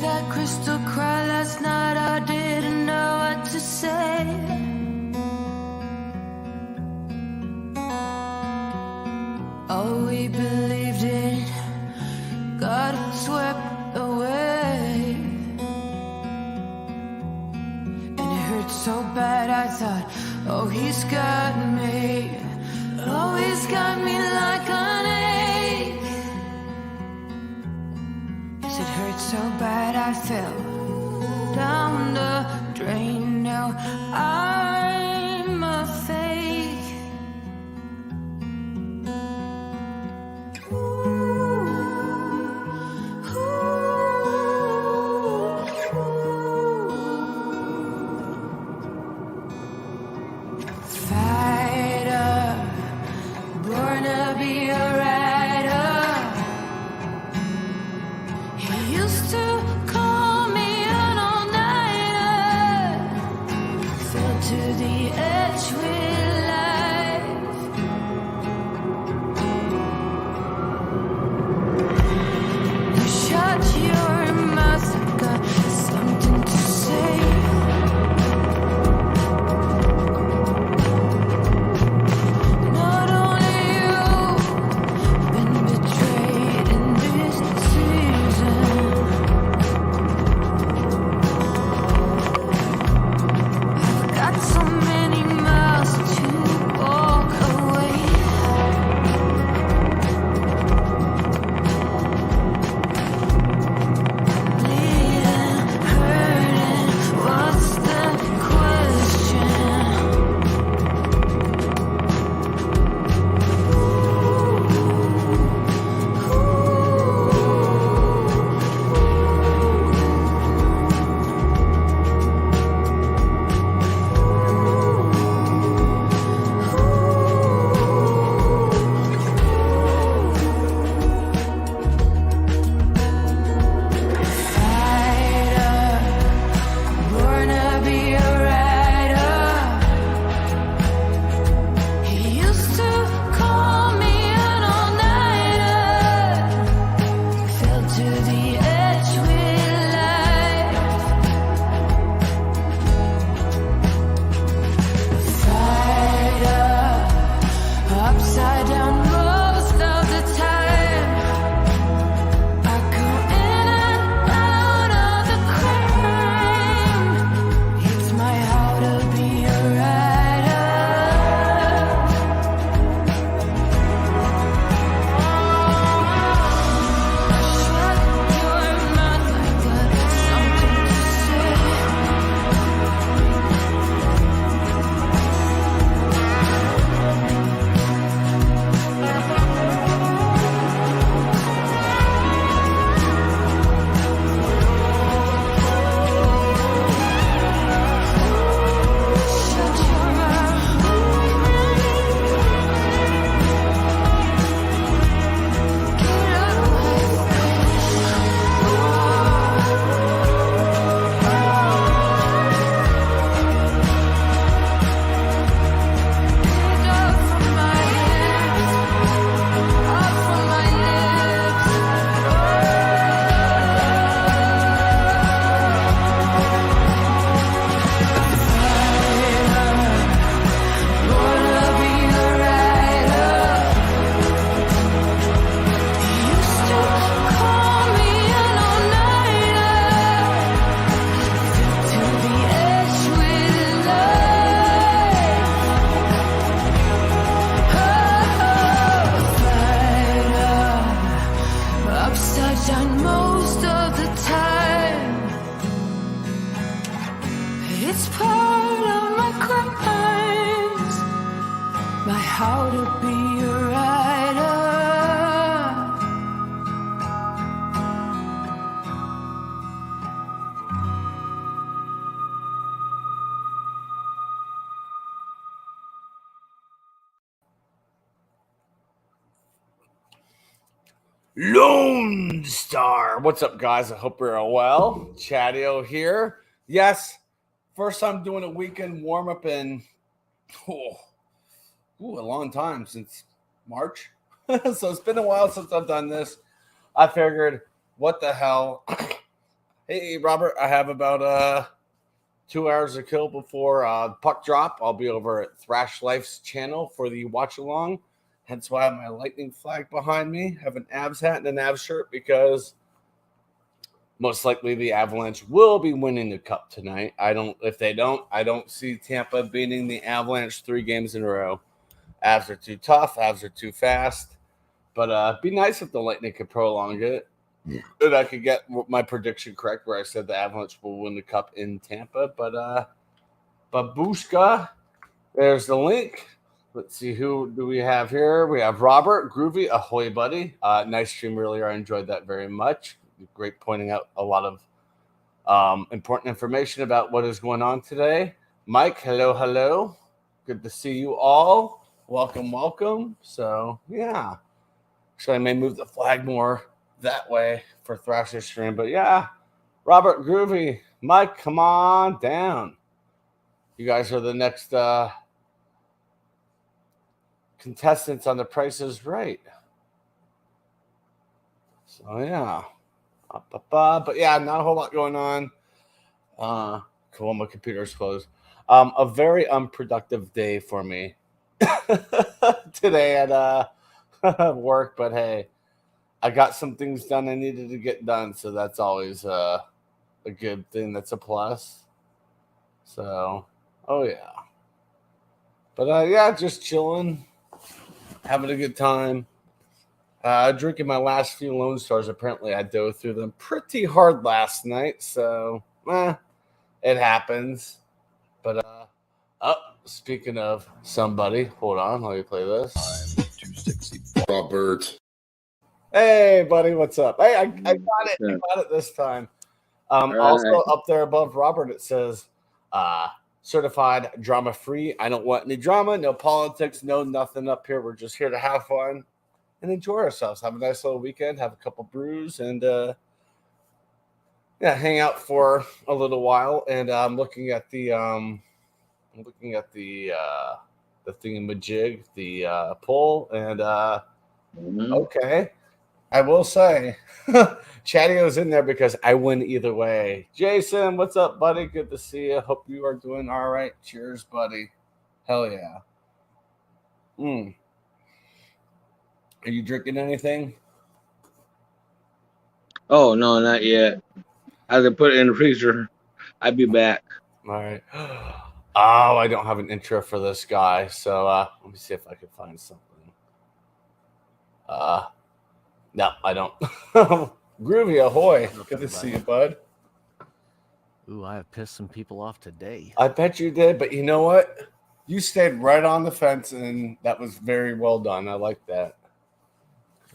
that crystal cry last night, I didn't know what to say. All we believed in got swept away. And it hurt so bad I thought, oh, he's got me. Oh, he's got me like an ache. Yes, it hurt so bad I fell down the drain. Now I'm a fake. Fighter, born to be a rider. He used to call me an all-nighter. Fell to the edge with life. You shut your mouth, I got something to say. Not only you been betrayed in this season. I've got so many miles to walk away. Bleeding, hurting, what's the question? Fighter, born to be a rider. He used to call me an all-nighter. Fell to the edge with life. Fighter, upside down most of the time. I go in and out of the crime. It's my how to be a rider. Shut your mouth, I got something to say. Shut your mouth. Get off from my lips, off from my lips. Wanna be a rider. He used to call me an all-nighter. To the edge with life. Fighter, upside down most of the time. It's part of my crimes, my how to be a rider. Lone Star. What's up, guys? I hope you're all well. Chadeo here. Yes, first time doing a weekend warm-up in a long time, since March. So it's been a while since I've done this. I figured, what the hell? Hey, Robert, I have about 2 hours to kill before puck drop. I'll be over at Thrash Life's channel for the watch along. Hence why I have my lightning flag behind me. I have an Avs hat and an Avs shirt because most likely the Avalanche will be winning the cup tonight. If they don't, I don't see Tampa beating the Avalanche 3 games in a row. Avs are too tough. Avs are too fast. But it'd be nice if the Lightning could prolong it. And I could get my prediction correct where I said the Avalanche will win the cup in Tampa. But Babushka, there's the link. Let's see, who do we have here? We have Robert, Groovy, ahoy, buddy. Nice stream earlier. I enjoyed that very much. Great pointing out a lot of important information about what is going on today. Mike, hello. Good to see you all. Welcome. So, yeah. Actually, I may move the flag more that way for Thrasher stream. But, yeah, Robert, Groovy, Mike, come on down. You guys are the next contestants on The Price is Right. So, yeah. But yeah, not a whole lot going on. Cool, my computer's closed. A very unproductive day for me today at work. But hey, I got some things done I needed to get done, so that's always a good thing. That's a plus. So, oh yeah. But yeah, just chilling, having a good time. Drinking my last few Lone Stars. Apparently, I dove through them pretty hard last night, so it happens. But speaking of somebody, hold on, let me play this. I'm too sexy, Robert. Hey, buddy, what's up? Hey, I got it. I got it this time. Also, up there above Robert, it says certified drama free. I don't want any drama, no politics, no nothing up here. We're just here to have fun and enjoy ourselves. Have a nice little weekend. Have a couple brews and hang out for a little while. And I'm looking at the thingamajig, the poll, and okay. I will say, Chadeo's in there because I win either way. Jason, what's up, buddy? Good to see you. Hope you are doing all right. Cheers, buddy. Hell yeah. Are you drinking anything? Oh, no, not yet. I can put it in the freezer. I'll be back. All right. Oh, I don't have an intro for this guy. So let me see if I can find something. No, I don't. Groovy, ahoy. Good to see you, bud. Ooh, I have pissed some people off today. I bet you did, but you know what? You stayed right on the fence, and that was very well done. I like that.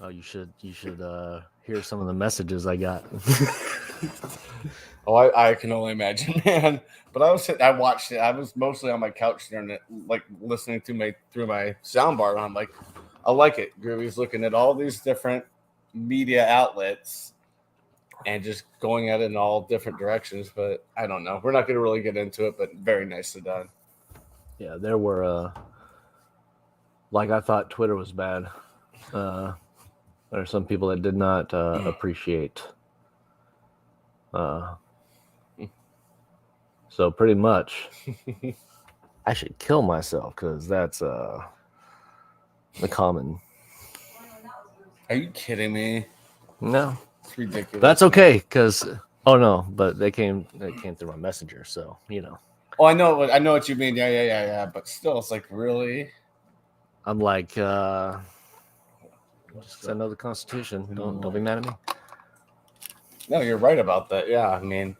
Oh, you should hear some of the messages I got. Oh, I can only imagine, man. But I watched it. I was mostly on my couch during it, like listening to through my soundbar, and I'm like, I like it. Groovy's looking at all these different media outlets and just going at it in all different directions. But I don't know. We're not going to really get into it, but very nicely done. Yeah, there were like I thought Twitter was bad. There are some people that did not appreciate. So pretty much, I should kill myself because that's the common. Are you kidding me? No, it's ridiculous. That's okay because but they came through my messenger, so you know. Oh, I know what you mean. Yeah. But still, it's like really. I'm like, just send out the Constitution. Don't be mad at me. No, you're right about that. Yeah, I mean,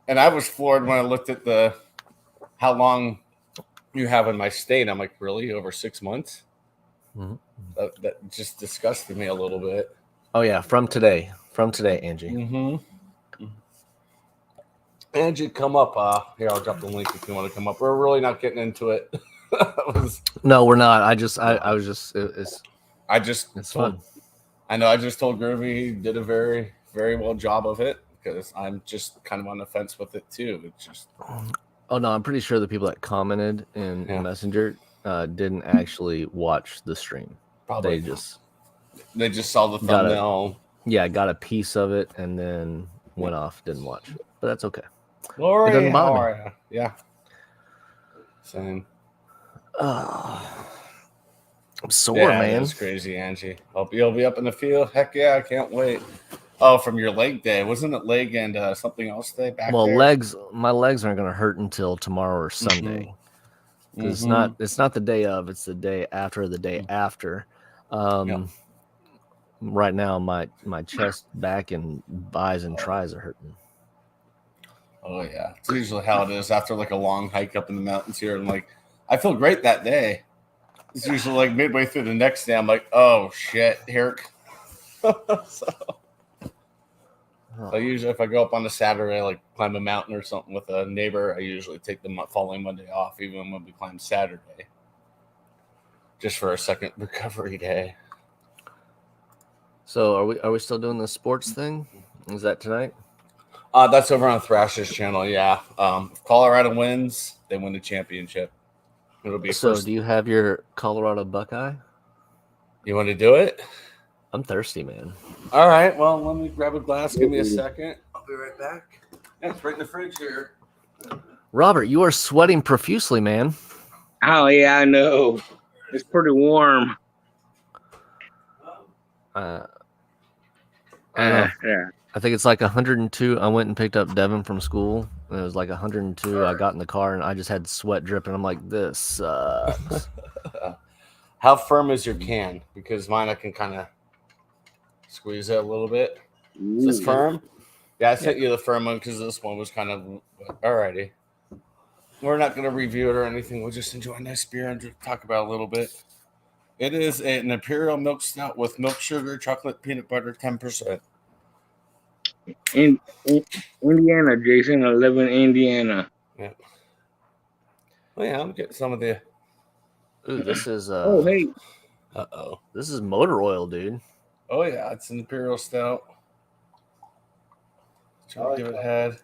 and I was floored when I looked at how long you have in my state. I'm like, really, over 6 months? Mm-hmm. That just disgusted me a little bit. Oh yeah, from today, Angie. Mm-hmm. Angie, come up. Here, I'll drop the link if you want to come up. We're really not getting into it. No, we're not. It's fun. I know. I just told Groovy he did a very, very well job of it because I'm just kind of on the fence with it too. It's just. Oh no, I'm pretty sure the people that commented in Messenger didn't actually watch the stream. Probably they just saw the thumbnail. Got a piece of it and then went off, didn't watch it. but that's okay. Lori, doesn't how bother me. are you? Yeah. Same. I'm sore, Yeah, man. it's crazy, Angie. Hope you'll be up in the field. Heck yeah, I can't wait. Oh, from your leg day. Wasn't it leg and something else day back Well, there? my legs aren't going to hurt until tomorrow or Sunday. Because it's not the day of, it's the day after the day after. Right now my chest, back, and buys and tries are hurting. Oh yeah, it's usually how it is after like a long hike up in the mountains here. And like, I feel great that day. It's usually like midway through the next day, I'm like, oh shit, here. So usually if I go up on a Saturday, like climb a mountain or something with a neighbor, I usually take the following Monday off, even when we climb Saturday, just for a second recovery day. So are we still doing the sports thing? Is that tonight? That's over on Thrash's channel. Yeah. If Colorado wins, they win the championship. It'll be So first. do you have your Colorado Buckeye? You want to do it? I'm thirsty, man. All right. Well, let me grab a glass. Give me a second. I'll be right back. Yeah, it's right in the fridge here. Robert, you are sweating profusely, man. Oh yeah, I know. It's pretty warm. Yeah. Yeah. I think it's like 102. I went and picked up Devin from school, and it was like 102. I got in the car, and I just had sweat dripping. I'm like, this sucks. How firm is your can? Because mine, I can kind of squeeze it a little bit. Is this firm? Yeah, I sent you the firm one because this one was kind of alrighty. We're not going to review it or anything. We'll just enjoy a nice beer and just talk about it a little bit. It is an imperial milk stout with milk sugar, chocolate, peanut butter, 10%. In Indiana, Jason. I live in Indiana. Yeah. Oh yeah, I'm getting some of the. Ooh, this is Oh hey. This is motor oil, dude. Oh yeah, it's an imperial stout. Trying to give it head.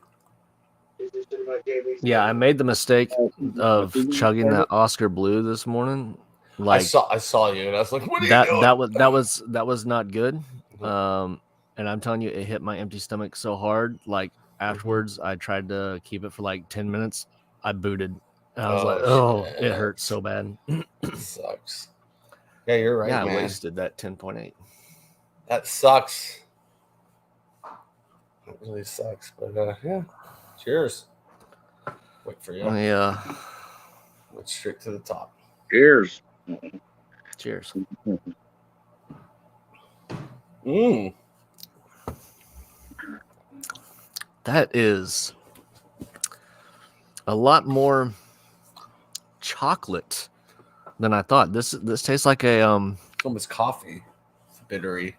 Yeah, I made the mistake of chugging that Oscar Blue this morning. Like I saw you, and I was like, "What are you doing?" That was not good. And I'm telling you, it hit my empty stomach so hard. Like afterwards, I tried to keep it for like 10 minutes. I booted. And I was like, "Oh, shit. it hurts so bad." It sucks. Yeah, you're right, yeah, man. I wasted that 10.8. That sucks. It really sucks, but yeah. Cheers. Wait for you. Yeah. Went straight to the top. Cheers. Cheers. That is a lot more chocolate than I thought. This tastes like a Almost coffee. It's bittery.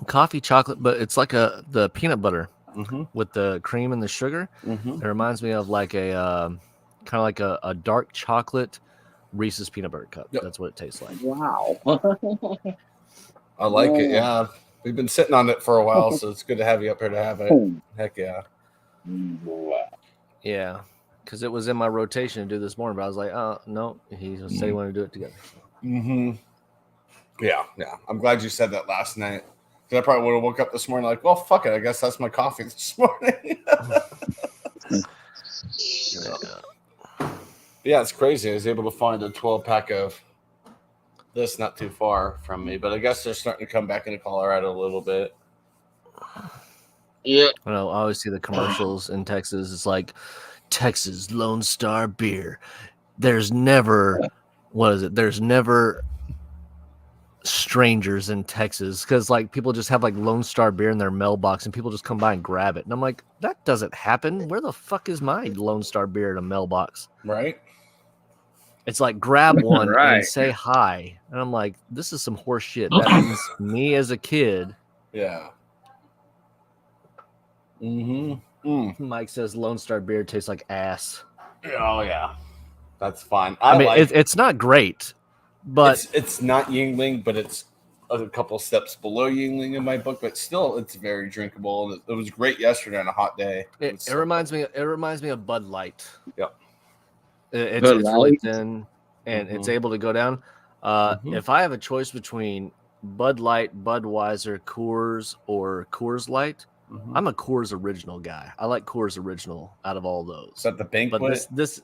Coffee chocolate, but it's like the peanut butter with the cream and the sugar. It reminds me of like a kind of like a dark chocolate Reese's peanut butter cup. Yep. That's what it tastes like. Wow. I like it. Yeah, we've been sitting on it for a while, so it's good to have you up here to have it. Heck yeah. Yeah, because it was in my rotation to do this morning, but I was like, oh no, he said he wanted to do it together. Yeah. I'm glad you said that last night. Because I probably would have woke up this morning like, well, fuck it. I guess that's my coffee this morning. Yeah, it's crazy. I was able to find a 12-pack of this not too far from me, but I guess they're starting to come back into Colorado a little bit. Yeah. I know. I always see the commercials in Texas. It's like Texas Lone Star beer. There's never, There's never strangers in Texas, because like people just have like Lone Star beer in their mailbox and people just come by and grab it. And I'm like, that doesn't happen. Where the fuck is my Lone Star beer in a mailbox? Right. It's like grab one Right. and say hi. And I'm like, this is some horse shit. That means me as a kid. Yeah. Mike says Lone Star beer tastes like ass. Oh yeah. That's fine. I mean, it's not great, but it's not Yingling, but it's a couple steps below Yingling in my book. But still, it's very drinkable. It was great yesterday on a hot day. It reminds me of Bud Light. Yep. It's really thin, and it's able to go down. If I have a choice between Bud Light, Budweiser, Coors, or Coors Light, I'm a Coors Original guy. I like Coors Original out of all those. Is that the banquet? But this,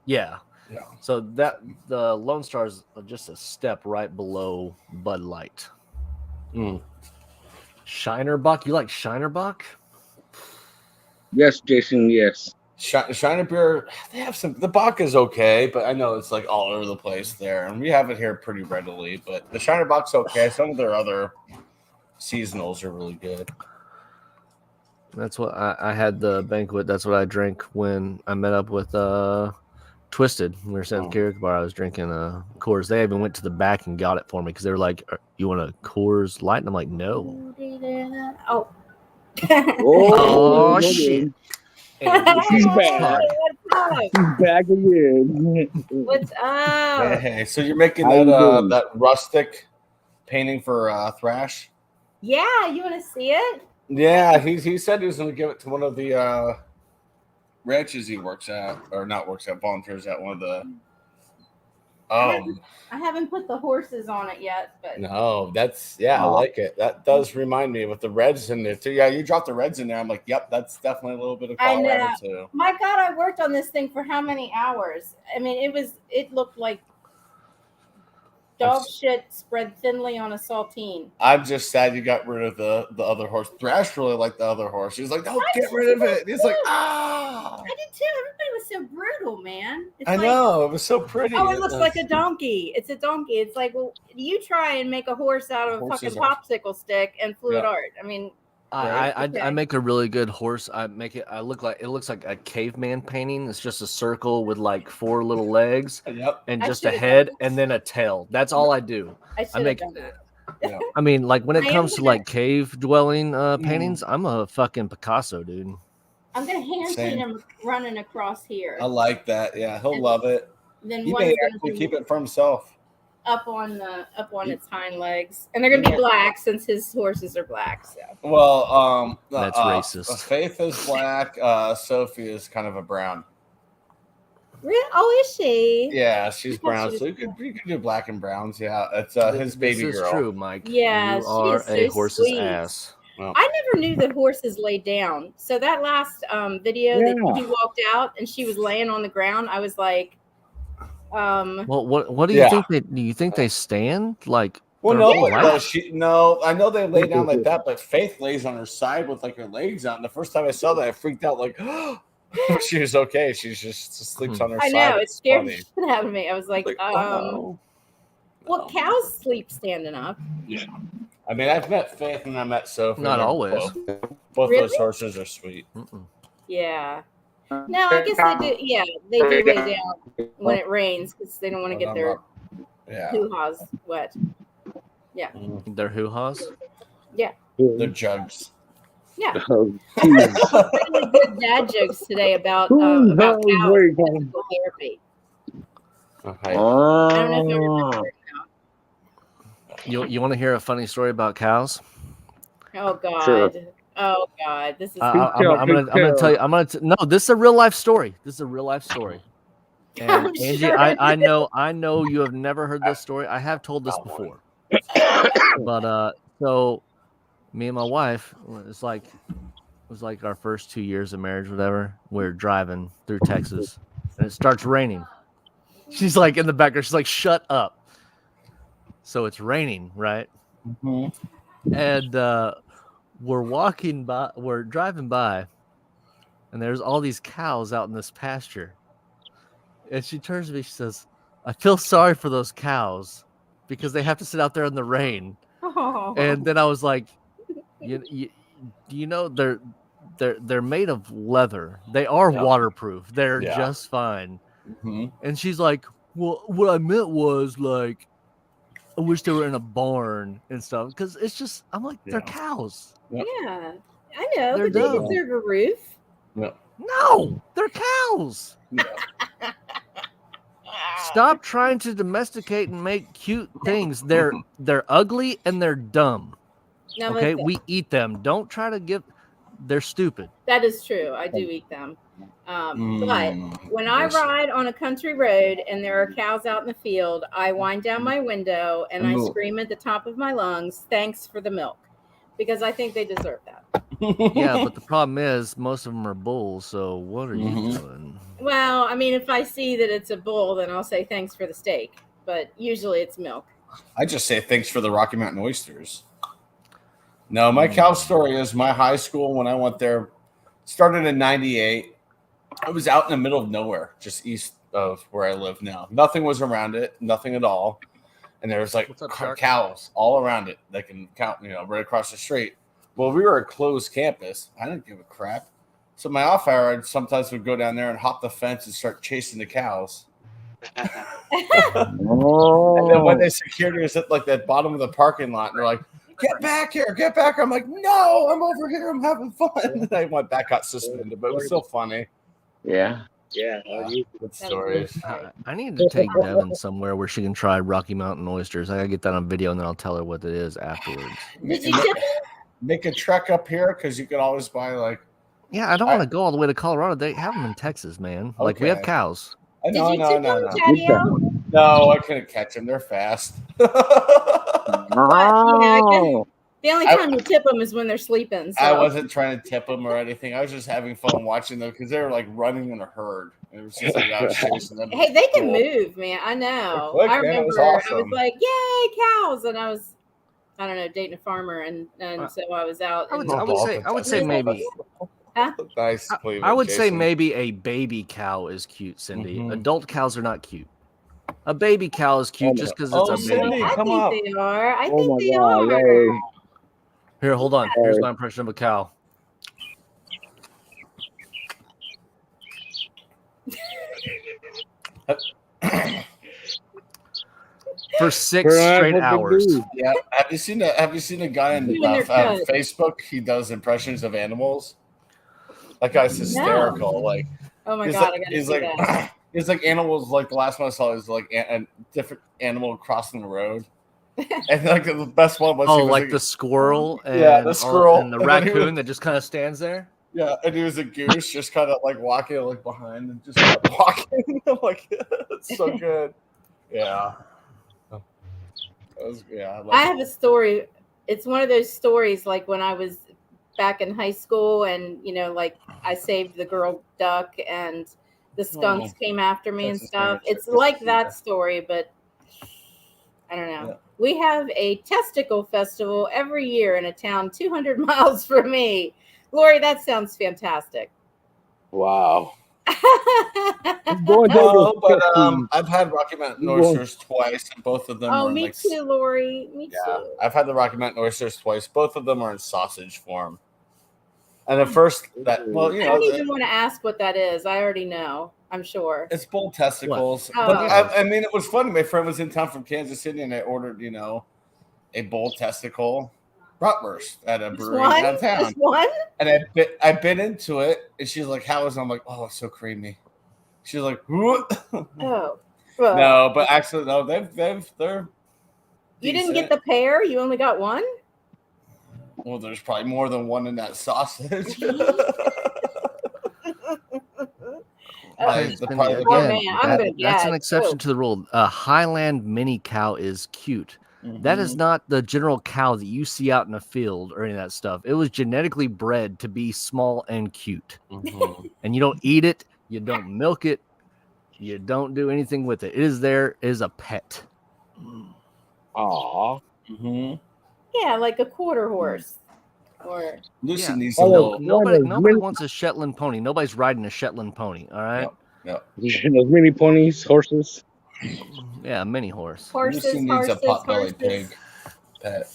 yeah. Yeah. So that the Lone Star is just a step right below Bud Light. Shiner Bock, you like Shiner Bock? Yes, Jason. Yes. Shiner beer, they have some. The Bock is okay, but I know it's like all over the place there, and we have it here pretty readily. But the Shiner Bock's okay. Some of their other seasonals are really good. That's what I had the banquet. That's what I drank when I met up with Twisted. We were sitting at the karaoke bar. I was drinking Coors. They even went to the back and got it for me because they were like, "You want a Coors Light?" And I'm like, "No." Oh. Oh shit! She's back. What's up? She's back again. What's up? Hey, so you're making How you doing? that rustic painting for Thrash? Yeah, you want to see it? Yeah, he said he was going to give it to one of the ranches he works at, or not works at, volunteers at one of the. I haven't put the horses on it yet, but No, I like it. That does remind me with the reds in there too. Yeah, you dropped the reds in there. I'm like, yep, that's definitely a little bit of Colorado too. My God, I worked on this thing for how many hours? I mean, it looked like dog shit spread thinly on a saltine. I'm just sad you got rid of the other horse. Thrash really liked the other horse. He's like, no, get rid of it. He's like, I did too. Everybody was so brutal, man. It's I know. It was so pretty. Oh, it looks like a donkey. It's a donkey. It's like, well, you try and make a horse out of a fucking popsicle stick and fluid art. I mean, I make a really good horse. I looks like a caveman painting. It's just a circle with like 4 little legs and just a head and then a tail. That's all I do. I make that. Yeah. I mean, like when it comes to like cave dwelling paintings, I'm a fucking Picasso, dude. I'm gonna hand paint him running across here. I like that. Yeah, he'll love it. Then he may actually keep it for himself. Up on its hind legs, and they're gonna be black since his horses are black. So that's racist. Faith is black. Sophie is kind of a brown. Really? Oh, is she? Yeah, she's brown. So you could do black and browns. Yeah, it's his baby girl. This is true, Mike. Yeah, you are so a horse's sweet. ass. Well, I never knew that horses lay down. So that last video that he walked out and she was laying on the ground, I was like, well, what do you think do you think they stand like? Well, no, I know they lay down like that, but Faith lays on her side with like her legs out. And the first time I saw that, I freaked out. Like, she was okay. She just sleeps on her side. I know it scared the shit out of me. I was like oh, well, cows sleep standing up. Yeah, I mean, I've met Faith and I met Sophie. Not always. Both those horses are sweet. Yeah. No, I guess they do. Yeah, they do lay down when it rains because they don't want to get their hoo-haws wet. Yeah. Their hoo-haws? Yeah. Their jugs. Yeah. Really good dad jokes today about cows and physical therapy. Okay. I don't know if you remember it now. You want to hear a funny story about cows? Oh God. Sure. Oh God, this is. I'm gonna tell you. No, this is a real life story. And Angie, sure I know you have never heard this story. I have told this before, but so me and my wife, it was like our first 2 years of marriage, whatever. We're driving through Texas, and it starts raining. She's like in the background. She's like, "Shut up." So it's raining, right? Mm-hmm. And we're driving by, and there's all these cows out in this pasture. And she turns to me, she says, "I feel sorry for those cows because they have to sit out there in the rain." Oh. And then I was like, you know, they're made of leather. They are waterproof. They're just fine. Mm-hmm. And she's like, "Well, what I meant was like, I wish they were in a barn and stuff." Because it's just, I'm like, they're cows. Yeah, I know, They're but they dumb. deserve a roof. No, they're cows. Stop trying to domesticate and make cute things. They're ugly and they're dumb. No, Okay, we eat them. Don't try to give. They're stupid. That is true. I do eat them. But when I ride on a country road and there are cows out in the field, I wind down my window and I scream at the top of my lungs, "Thanks for the milk," because I think they deserve that. Yeah, but the problem is most of them are bulls. So what are you doing? Well, I mean, if I see that it's a bull, then I'll say thanks for the steak. But usually it's milk. I just say thanks for the Rocky Mountain oysters. No, my cow story is my high school when I went there started in '98. I was out in the middle of nowhere, just east of where I live now. Nothing was around it, nothing at all. And there was like What's up, Shark? cows all around it. They can count, right across the street. Well, we were a closed campus. I didn't give a crap. So my off hour, I sometimes would go down there and hop the fence and start chasing the cows. And then when they secured us at like the bottom of the parking lot, and they're like, "Get back here, get back here." I'm like, "No, I'm over here. I'm having fun." And I went back, got suspended, but it was so funny. Yeah. Good stories. I need to take Devin somewhere where she can try Rocky Mountain oysters. I gotta get that on video, and then I'll tell her what it is afterwards. Did you tip him? Make a trek up here because you can always buy like. Yeah, I don't want to go all the way to Colorado. They have them in Texas, man. Like we have Okay. cows. I Did know, you no, tip no, him, no. Chadeo? No, I couldn't catch them. They're fast. The only time you tip them is when they're sleeping. So. I wasn't trying to tip them or anything. I was just having fun watching them because they were like running in a herd. It was just like I was chasing them. Hey, they can move, man. I know. Quick, I man, it remember was I awesome. was like, "Yay, cows!" And I was, I don't know, dating a farmer, and so I was out. I would say maybe. Huh? Nice. I would say maybe a baby cow is cute, Cindy. Mhm. Adult cows are not cute. A baby cow is cute just because it's a Cindy, baby. I come think up. they are. I Oh think my they God, are. yay. Here, hold on. Here's my impression of a cow. For 6 straight hours. Yeah. Have you seen a guy on Even their cut. Facebook? He does impressions of animals. That guy's hysterical. Like, Oh my he's God, like, I gotta he's see like, that. he's like animals. Like the last one I saw is like a different animal crossing the road, and like the best one was Oh, he was like the squirrel and, Yeah, the squirrel. and the And then he raccoon was- that just kind of stands there. Yeah, and he was a goose, just kind of like walking like behind and just kept walking. I'm like, it's so good. Yeah. I have a story. It's one of those stories like when I was back in high school, and like I saved the girl duck, and the skunks came after me and That's stuff. his It's favorite. like that story, but I don't know. Yeah. We have a testicle festival every year in a town 200 miles from me. Lori, that sounds fantastic. Wow. No, but I've had Rocky Mountain oysters twice, and both of them Oh, are in me like too, Lori. Me yeah. too. I've had the Rocky Mountain oysters twice. Both of them are in sausage form. And at first, I don't even want to ask what that is. I already know. I'm sure. it's bull testicles. What? But Oh. I mean, it was funny. My friend was in town from Kansas City, and I ordered, a bull testicle bratwurst at a brewery downtown. Just one? And I bit into it, and she's like, "How is it?" I'm like, "Oh, it's so creamy." She's like, "What?" Oh. Well, No, but actually, no. They're. you didn't decent. get the pair? You only got one? Well, there's probably more than one in that sausage. Okay, the Cindy, part- again, Oh, man, I'm gonna that's an gag. exception Oh. to the rule. A Highland mini cow is cute. That is not the general cow that you see out in a field or any of that stuff. It was genetically bred to be small and cute. Mhm. And you don't eat it, you don't milk it, you don't do anything with it. It is there as a pet. Aw. Mhm. Yeah, like a quarter horse. Or Lucy Yeah. needs to Oh, know. Nobody wants a Shetland pony. Nobody's riding a Shetland pony. All right. Yep. Those mini ponies, horses. Yeah, a mini horse. horses, Lucy needs horses, a pot-bellied horses. pig pet.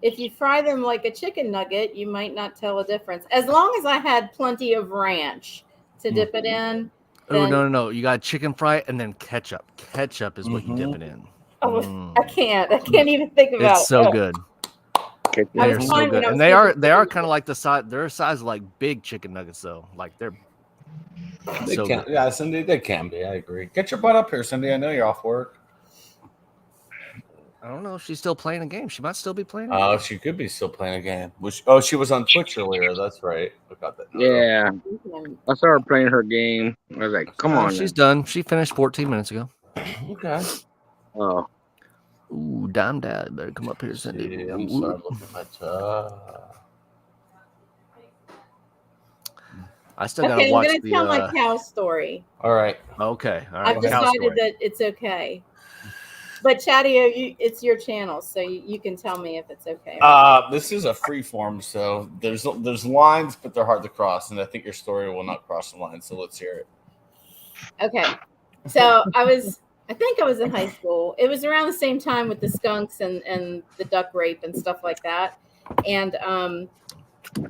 If you fry them like a chicken nugget, you might not tell a difference. As long as I had plenty of ranch to dip it in. Oh then- no! You got chicken fry and then ketchup. Ketchup is what you dip it in. Oh, Mm. I can't even think about It's so it. good. Okay. I They're was so fine when good, I and was they are thinking- kind of like the size. They're a size of like big chicken nuggets though. Like they're They so can, good. yeah, Cindy, they can be. I agree. Get your butt up here, Cindy. I know you're off work. I don't know if she's still playing a game. She might still be playing. Oh, she could be still playing a game. She was on Twitch earlier. That's right. I got that. Yeah. I saw her playing her game. I was like, come on. She's done. She finished 14 minutes ago. Okay. Oh. Ooh, Dime Dad, better come up here, Cindy. Yeah, I'm sorry, I'm looking at my I still gotta Okay, I'm watch gonna tell my cow story. All right. Okay, all I've right. Cow decided story. that it's okay. But Chadeo, it's your channel, so you can tell me if it's okay. This is a free form, so there's lines, but they're hard to cross, and I think your story will not cross the line. So let's hear it. Okay, so I think I was in high school. It was around the same time with the skunks and the duck rape and stuff like that. And I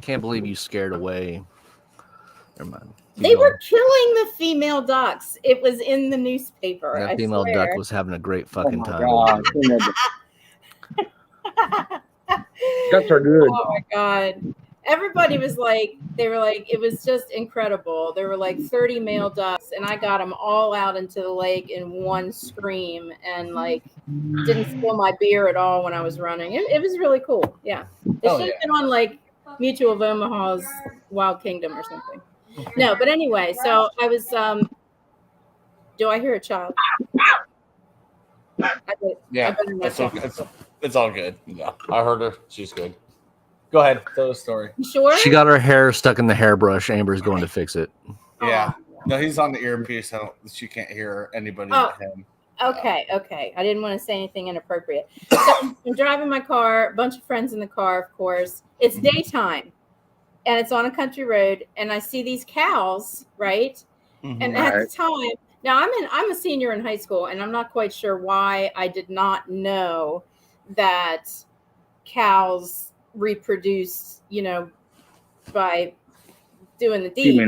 can't believe you scared away. Never mind. They were killing the female ducks. It was in the newspaper. That I female swear. duck was having a great fucking time. God. Ducks are good. Oh my god. Everybody was like, they were like, it was just incredible. There were like 30 male ducks, and I got them all out into the lake in one scream, and like didn't spill my beer at all when I was running. It was really cool. Yeah. It should have been on like Mutual of Omaha's Wild Kingdom or something. No, but anyway, so I was do I hear a child? Yeah, it's all good. Yeah, I heard her. She's good. Go ahead, tell the story. You sure? She got her hair stuck in the hairbrush. Amber's going to fix it. Yeah. No, he's on the earpiece. She can't hear anybody but him. Okay. I didn't want to say anything inappropriate. So I'm driving my car, a bunch of friends in the car, of course. It's daytime, and it's on a country road, and I see these cows, right? Mm-hmm. And at the time, now I'm a senior in high school, and I'm not quite sure why I did not know that cows reproduce, by doing the deed,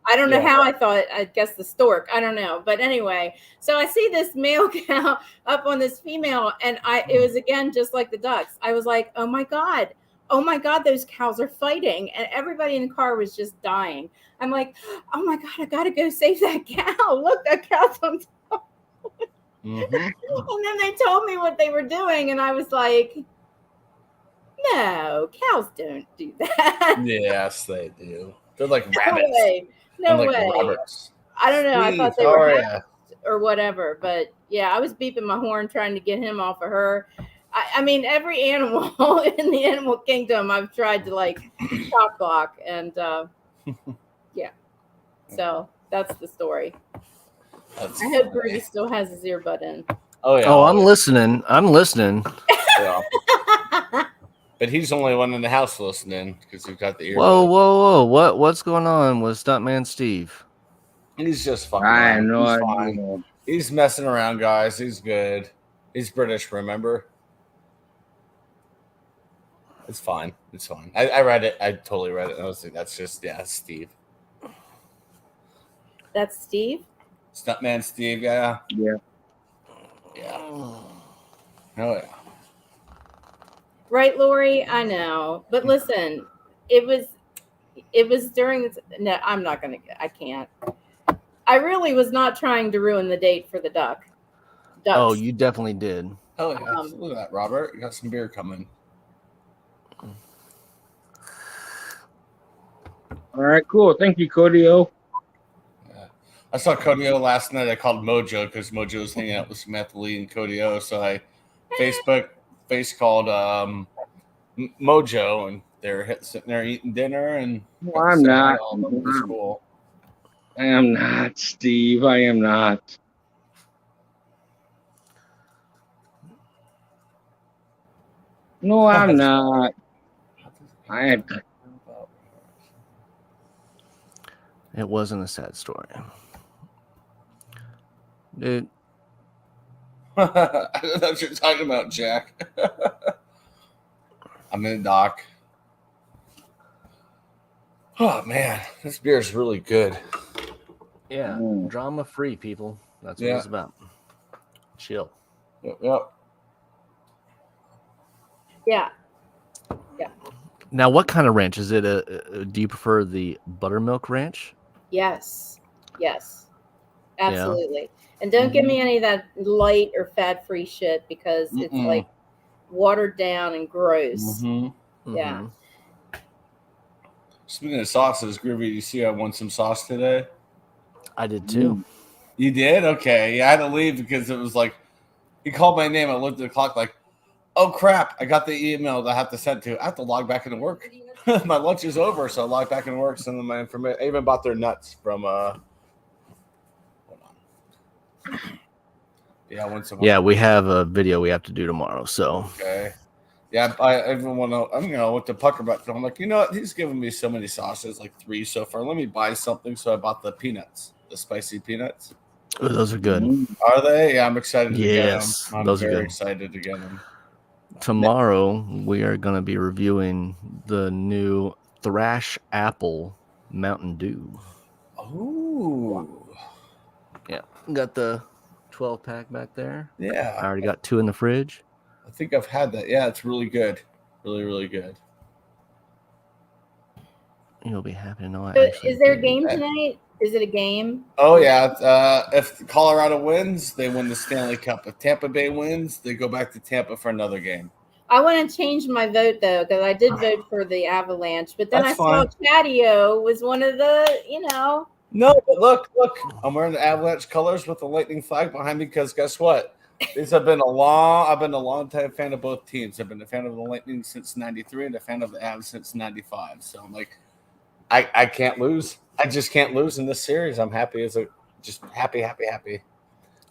I don't know how I thought, I guess the stork, I don't know. But anyway, so I see this male cow up on this female, and it was again, just like the ducks. I was like, oh my God, those cows are fighting. And everybody in the car was just dying. I'm like, oh my God, I got to go save that cow. Look, that cow's on top. Mm-hmm. And then they told me what they were doing. And I was like, no, cows don't do that. Yes, they do. They're like No rabbits. way. No like way. Rabbits. I don't know. I thought they How were are hatched or whatever. But yeah, I was beeping my horn trying to get him off of her. I mean, every animal in the animal kingdom I've tried to like shock block. And yeah. So that's the story. I hope Ruby still has his earbud in. Oh, yeah. Oh, I'm listening. Yeah. But he's the only one in the house listening because we've got the earbud. Whoa. What's going on with Stuntman Steve? He's just fucking I around. know. He's fine. He's messing around, guys. He's good. He's British, remember? It's fine. It's fine. I read it. I totally read it. I was like, that's just, Steve. That's Steve? Stuntman Steve, yeah. Yeah. Yeah. Oh, yeah. Right, Lori? I know. But listen, it was during this. No, I'm not going to. I can't. I really was not trying to ruin the date for the ducks. Oh, you definitely did. Oh, yeah. Look at that, Robert. You got some beer coming. All right, cool. Thank you, Chadeo. Yeah. I saw Chadeo last night. I called Mojo because Mojo was hanging out with Samantha Lee and Chadeo. So I face called Mojo, and they're sitting there eating dinner. And I'm not. Cool. I am not, Steve. I am not. No, I'm not. I am. It wasn't a sad story. Dude. I don't know what you're talking about, Jack. I'm in the dock. Oh, man. This beer is really good. Yeah. Drama free, people. That's what it's about. Chill. Yep. Yeah. Now, what kind of ranch? Is it do you prefer the buttermilk ranch? Yes. Absolutely. Yeah. And don't give me any of that light or fat-free shit because it's like watered down and gross. Yeah. Speaking of sauces, Groovy, you see I won some sauce today? I did too. You did? Okay. Yeah, I had to leave because it was like He called my name. I looked at the clock like, oh crap! I got the email that I have to send to. I have to log back into work. My lunch is over, so I log back into work. Send them my information. I even bought their nuts from. Hold on. Yeah, once a month. Yeah, we have a video we have to do tomorrow. So Okay. Yeah, I even want to. I'm with the pucker butt. I'm like, you know what? He's giving me so many sauces, like 3 so far. Let me buy something. So I bought the peanuts, the spicy peanuts. ooh, those are good. Are they? Yeah, I'm excited to Yes, get them. I'm those are very good. excited to get them. Tomorrow we are going to be reviewing the new Thrash Apple Mountain Dew. Oh, Yeah, got the 12 pack back there. yeah. I already got 2 in the fridge. I think I've had that. Yeah, it's really good. Really, really good. You'll be happy to know I So actually is there a did. game tonight? Is it a game? Oh yeah. If Colorado wins, they win the Stanley Cup. If Tampa Bay wins, they go back to Tampa for another game. I want to change my vote though, because I did vote for the Avalanche, but then That's I saw Chadeo was one of the, No, but look. I'm wearing the Avalanche colors with the lightning flag behind me because guess what? I've been a long time fan of both teams. I've been a fan of the Lightning since '93 and a fan of the Avs since '95. So I'm like, I can't lose. I just can't lose in this series. I'm happy just happy. I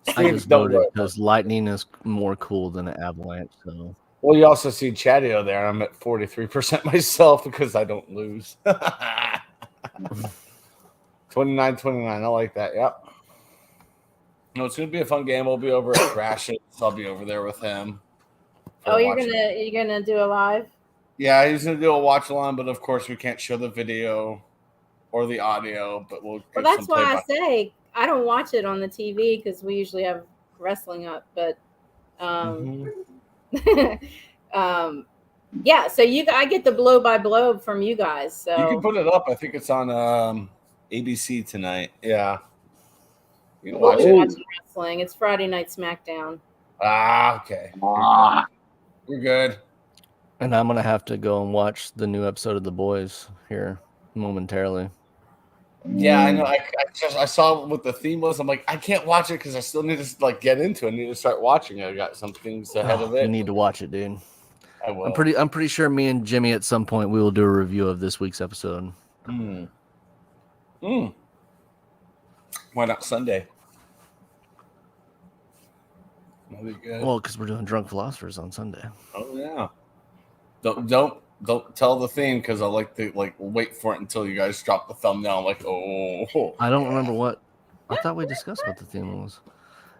Steve, just don't voted worry. because Lightning is more cool than an Avalanche. So Well, you also see Chadeo there. I'm at 43% myself because I don't lose. 29-29. I like that. Yep. No, it's gonna be a fun game. We'll be over at Thrash's. I'll be over there with him. Oh, you're gonna do a live? Yeah, he's gonna do a watch along, but of course we can't show the video or the audio. But we'll. Well, that's why I say I don't watch it on the TV because we usually have wrestling up. But, yeah. So I get the blow by blow from you guys. So you can put it up. I think it's on ABC tonight. Yeah. You can watch it. Watching wrestling. It's Friday Night SmackDown. Okay. We're good. and I'm gonna have to go and watch the new episode of The Boys here momentarily. Yeah, I know. I saw what the theme was. I'm like, I can't watch it because I still need to get into it. I need to start watching it. I got some things ahead of it. You need to watch it, dude. I will. I'm pretty sure me and Jimmy at some point we will do a review of this week's episode. Why not Sunday? That'd be good. Well, because we're doing Drunk Philosophers on Sunday. Oh yeah. Don't tell the theme because I like to wait for it until you guys drop the thumbnail. I'm like, oh. I don't remember what. I thought we discussed what the theme was.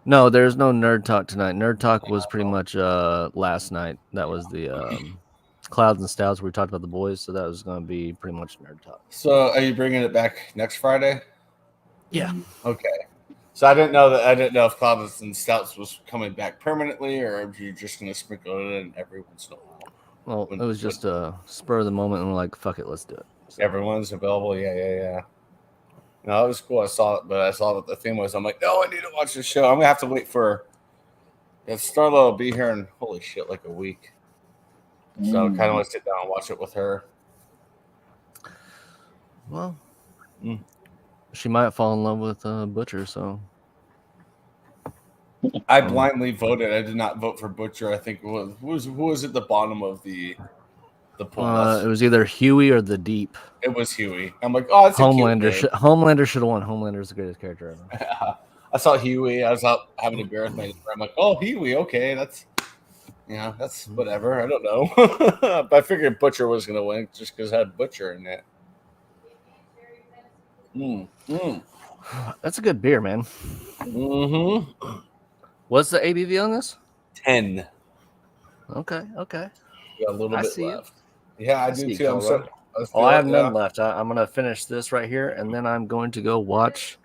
No, there's no Nerd Talk tonight. Nerd Talk was pretty much last night. That was the Clouds and Stouts where we talked about The Boys. So that was going to be pretty much Nerd Talk. So are you bringing it back next Friday? Yeah. Okay. So I didn't know if Clouds and Stouts was coming back permanently or if you're just going to sprinkle it in every once in a while. Well, it was just a spur of the moment, and we're like, "Fuck it, let's do it." So. Everyone's available. Yeah. No, it was cool. I saw it, but I saw what the theme was. I'm like, no, I need to watch this show. I'm gonna have to wait for. Starla will be here in holy shit like a week, so I kind of want to sit down and watch it with her. Well, she might fall in love with Butcher, so. I blindly voted. I did not vote for Butcher. I think it was who was at the bottom of the poll. It was either Huey or the Deep. It was Huey. I'm like, oh, it's Homelander. Homelander should have won. Homelander's the greatest character ever. I saw Huey. I was out having a beer with my friend. I'm like, oh, Huey. Okay, that's whatever. I don't know, but I figured Butcher was gonna win just because I had Butcher in it. That's a good beer, man. What's the ABV on this? 10. Okay. Got a little bit left. It. Yeah, I do too. I have none left. I'm gonna finish this right here, and then I'm going to go watch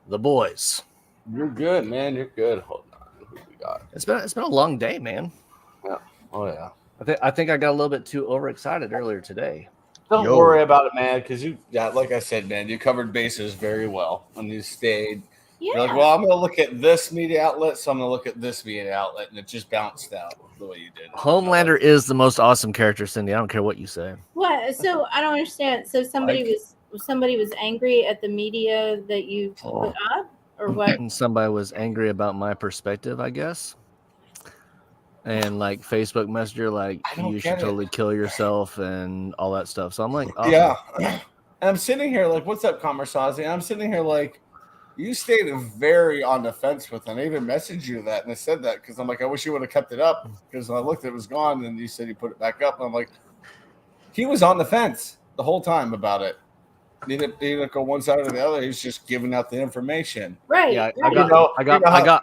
The Boys. You're good, man. You're good. Hold on. Who we got? It's been a long day, man. Yeah. Oh yeah. I think I got a little bit too overexcited earlier today. Don't worry about it, man, because like I said, man, you covered bases very well and you stayed. Yeah. You're like, well, I'm going to look at this media outlet, so I'm going to look at this media outlet, and it just bounced out the way you did. Homelander is the most awesome character, Cindy. I don't care what you say. What? So I don't understand. So somebody was angry at the media that you put up, or what? And somebody was angry about my perspective, I guess. and like Facebook Messenger, like I don't you get should it. totally kill yourself and all that stuff. So I'm like, awesome. Yeah. And I'm sitting here like, what's up, Kamarsazi? And I'm sitting here like, you stayed very on the fence with it. I even messaged you that, and I said that because I'm like, I wish you would have kept it up because I looked, it was gone, and you said you put it back up. And I'm like, he was on the fence the whole time about it. He didn't go one side or the other. He's just giving out the information. Right. Yeah, right.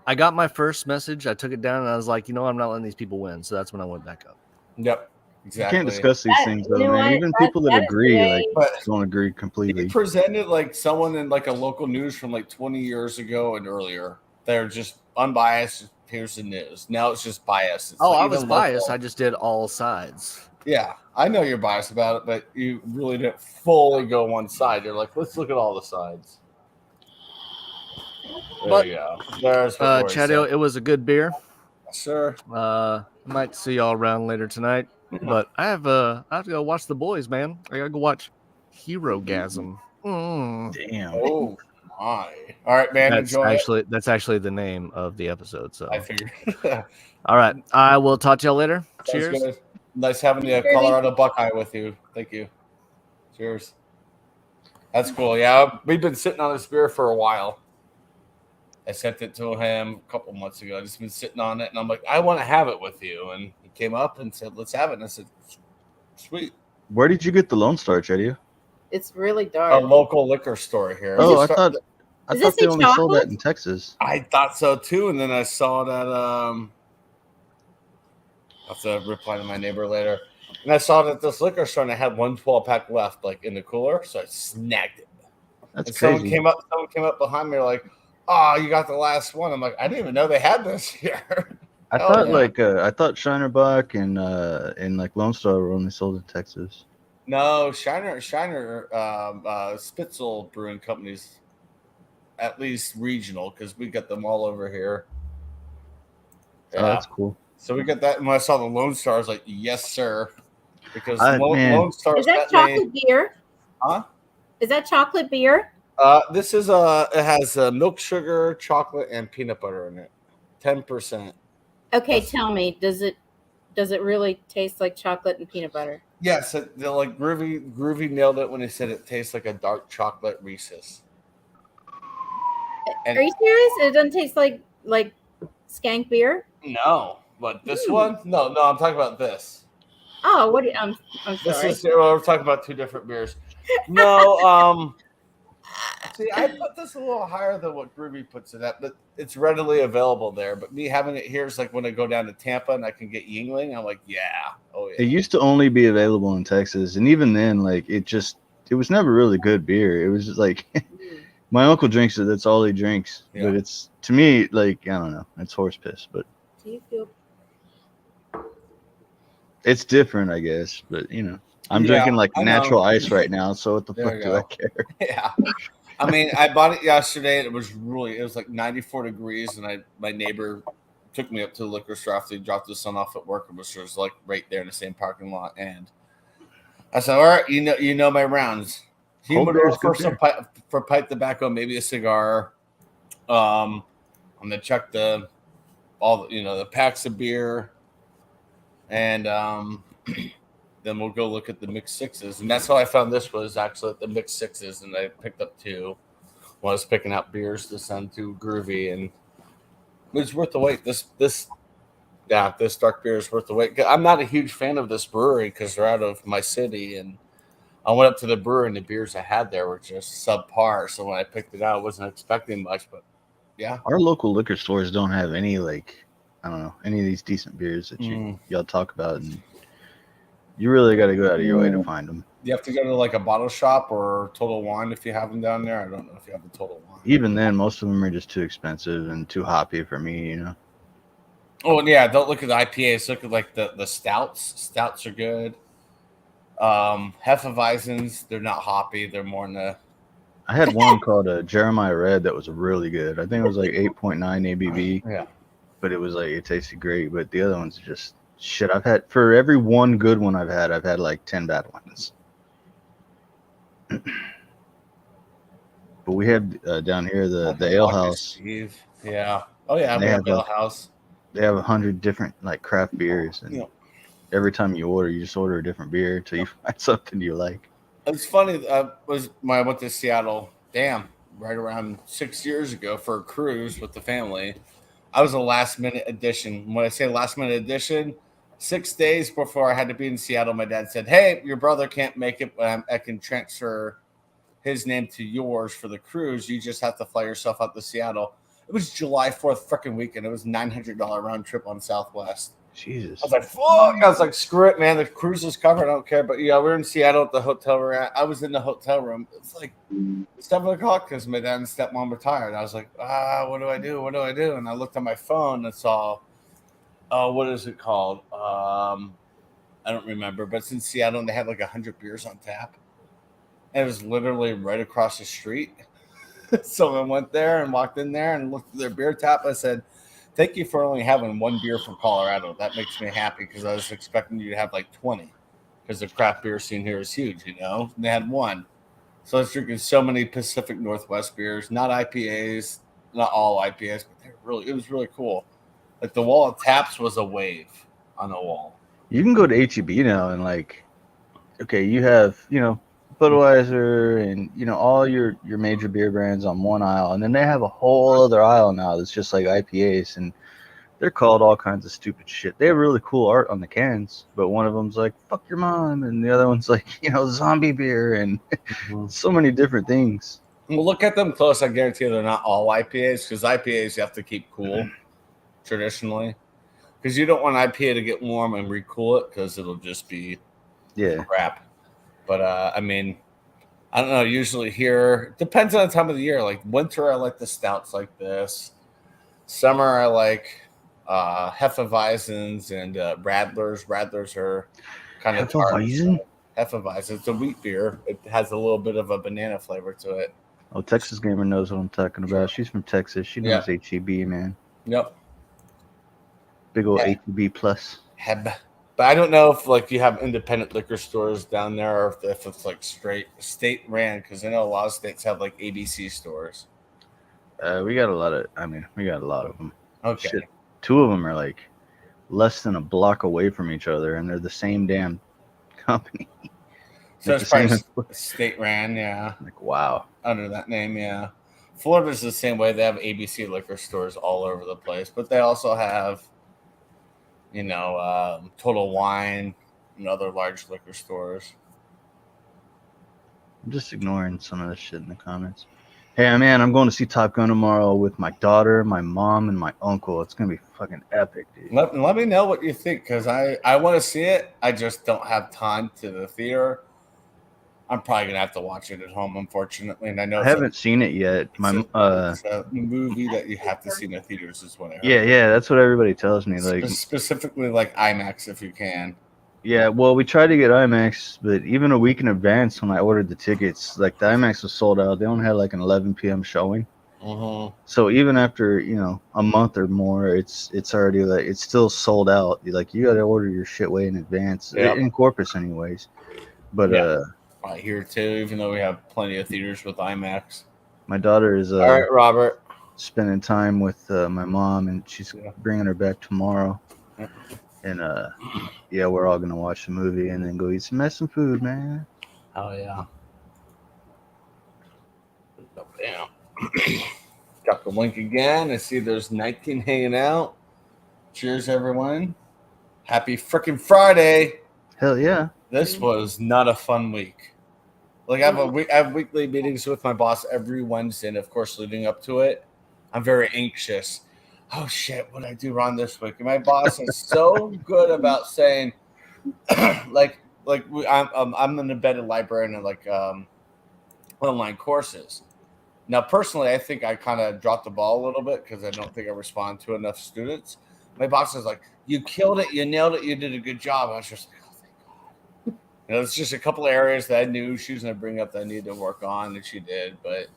I got my first message. I took it down and I was like, you know, I'm not letting these people win. So that's when I went back up. Yep. You Exactly. can't discuss these things though, you know man. what? Even people that That is agree, the like, way- But don't agree he completely. presented like someone in like a local news from like 20 years ago and earlier. They're just unbiased. Here's the news. Now it's just biased. It's Oh, like I even was biased. local. I just did all sides. Yeah, I know you're biased about it, but you really didn't fully go one side. You're like, let's look at all the sides. There But, you go. There's what Rory Chadeo, said. it was a good beer. Sure. I might see y'all around later tonight. But I have to go watch the boys, man. I gotta go watch Hero Gasm. Damn. Oh my! All right, man. Enjoy it. That's actually the name of the episode. So I figured. all right. I will talk to y'all later. Sounds Cheers. good. Nice having the Colorado Buckeye with you. Thank you. Cheers. That's cool. Yeah, we've been sitting on this beer for a while. I sent it to him a couple months ago. I just been sitting on it, and I'm like, I want to have it with you. And he came up and said, "Let's have it." And I said, "Sweet." Where did you get the Lone Star, Chadeo? It's really A dark. local liquor store here. Oh, We I start- thought Does this they say only sold that chocolate? in Texas. I thought so too, and then I saw that. I'll have to reply to my neighbor later. And I saw that this liquor store and I had one 12-pack left, like in the cooler, so I snagged it. That's And crazy. someone came up behind me, like, "Oh, you got the last one." I'm like, I didn't even know they had this here. I Hell thought yeah. I thought Shinerbach and like Lone Star were only sold in Texas. No, Shiner, Spitzel Brewing Company's at least regional because we got them all over here. Oh, that's cool. So we got that. And when I saw the Lone Star, I was like, yes, sir. Because Man. Lone Star Is that chocolate beer? Huh? Is that chocolate beer? This is it has milk, sugar, chocolate, and peanut butter in it. 10%. Okay, tell me, does it really taste like chocolate and peanut butter? Yes, they're like Groovy nailed it when he said it tastes like a dark chocolate Reese's. And Are you serious? It doesn't taste like skank beer? no, but this one, no, I'm talking about this. Oh, what? I'm This sorry. is we're talking about two different beers. No, see, I put this a little higher than what Groovy puts it at, but it's readily available there. But me having it here is like when I go down to Tampa and I can get Yingling, I'm like, yeah, oh yeah. It used to only be available in Texas, and even then, like it was never really good beer. It was just like my uncle drinks it. That's all he drinks. Yeah. But it's to me like I don't know. It's horse piss, but Do you feel? it's different, I guess. But you know, I'm Yeah, drinking like I know. natural ice right now. So what the There fuck you do go. I care? Yeah. I mean, I bought it yesterday. And it was like 94 degrees, and my neighbor took me up to the liquor store after he dropped his son off at work, which was like right there in the same parking lot. And I said, "All right, you know my rounds. Cold beer Humidor is good for for pipe tobacco, maybe a cigar. I'm gonna check the packs of beer, and then we'll go look at the mixed sixes. And that's how I found this was actually at the mixed sixes, and I picked up two when I was picking out beers to send to Groovy, and it was worth the wait. This dark beer is worth the wait. I'm not a huge fan of this brewery because they're out of my city, and I went up to the brewery, and the beers I had there were just subpar. So when I picked it out, I wasn't expecting much, but yeah. Our local liquor stores don't have any like I don't know any of these decent beers that y'all talk about, and you really got to go out of your way to find them. You have to go to like a bottle shop or Total Wine if you have them down there. I don't know if you have the Total Wine. Even then, most of them are just too expensive and too hoppy for me. You know. Oh, and yeah, don't look at the IPAs. Look at like the stouts. Stouts are good. Hefeweizens, they're not hoppy. They're more in the. I had one called a Jeremiah Red that was really good. I think it was like 8.9 ABV. Yeah. But it was like it tasted great. But the other ones are just shit. I've had for every one good one I've had like 10 bad ones. But we have down here the ale house. Yeah. Oh yeah, we They have have ale house. They have 100 different like craft beers, and Yeah. every time you order, you just order a different beer until you find something you like. It's funny. Was when I went to Seattle. Damn, right around 6 years ago for a cruise with the family. I was a last minute addition. When I say last minute addition, 6 days before I had to be in Seattle, my dad said, "Hey, your brother can't make it, but I can transfer his name to yours for the cruise. You just have to fly yourself out to Seattle." It was July 4th freaking weekend. It was $900 round trip on Southwest. I Jesus. was like, fuck. I was like, screw it, man. The cruise is covered. I don't care. But yeah, we're in Seattle at the hotel we're at. I was in the hotel room. It's like 7 o'clock because my dad and stepmom were tired. I was like, what do I do? What do I do? And I looked at my phone and saw, what is it called? I don't remember, but it's in Seattle and they had like 100 beers on tap. And it was literally right across the street. So I went there and walked in there and looked at their beer tap. I said, "Thank you for only having one beer from Colorado. That makes me happy because I was expecting you to have like 20 because the craft beer scene here is huge, you know." And they had one. So I was drinking so many Pacific Northwest beers, not IPAs, not all IPAs, but it was really cool. Like the wall of taps was a wave on the wall. You can go to HEB now and like, okay, you have Budweiser and all your major beer brands on one aisle, and then they have a whole other aisle now that's just like IPAs, and they're called all kinds of stupid shit. They have really cool art on the cans, but one of them's like "fuck your mom," and the other one's like zombie beer, and so many different things. Well, look at them close. I guarantee they're not all IPAs because IPAs you have to keep cool traditionally because you don't want IPA to get warm and recool it because it'll just be crap. But I mean, I don't know. Usually here, depends on the time of the year. Like winter, I like the stouts like this. Summer, I like Hefeweizens and Radlers. Radlers are kind of Hefeweizen? Hefeweizen. It's a wheat beer. It has a little bit of a banana flavor to it. Oh, Texas Gamer knows what I'm talking about. She's from Texas. She knows HEB, man. Yep. Big old HEB plus. Heb. But I don't know if like you have independent liquor stores down there or if it's like straight state ran because I know a lot of states have like ABC stores. We got a lot of them. Okay. Shit. 2 of them are like less than a block away from each other, and they're the same damn company. So it's probably state ran, yeah. Like, wow. Under that name, yeah. Florida's the same way. They have ABC liquor stores all over the place, but they also have, Total Wine and other large liquor stores. I'm just ignoring some of this shit in the comments. Hey, man, I'm going to see Top Gun tomorrow with my daughter, my mom, and my uncle. It's going to be fucking epic, dude. Let me know what you think because I want to see it. I just don't have time to the theater. I'm probably going to have to watch it at home, unfortunately. And I know I haven't seen it yet. It's a movie that you have to see in the theaters is what I heard. Yeah, that's what everybody tells me. Like specifically like IMAX if you can. Yeah, well, we tried to get IMAX, but even a week in advance when I ordered the tickets, like the IMAX was sold out. They only had like an 11 p.m. showing. Mm-hmm. So even after a month or more, it's already like it's still sold out. Like you got to order your shit way in advance in Corpus, anyways. But right here too, even though we have plenty of theaters with IMAX. My daughter is all right, Robert, spending time with my mom, and she's bringing her back tomorrow. And we're all gonna watch the movie and then go eat some food, man. Oh yeah. Got the link again. I see there's 19 hanging out. Cheers, everyone. Happy freaking Friday. Hell yeah. This was not a fun week. Like I have weekly meetings with my boss every Wednesday, and of course, leading up to it, I'm very anxious. Oh shit, what did I do wrong this week? And my boss is so good about saying, I'm an embedded librarian and like online courses. Now, personally, I think I kind of dropped the ball a little bit because I don't think I respond to enough students. My boss is like, "You killed it, you nailed it, you did a good job." I was just like, "Oh, thank God." It's just a couple of areas that I knew she was going to bring up that I needed to work on, and she did. But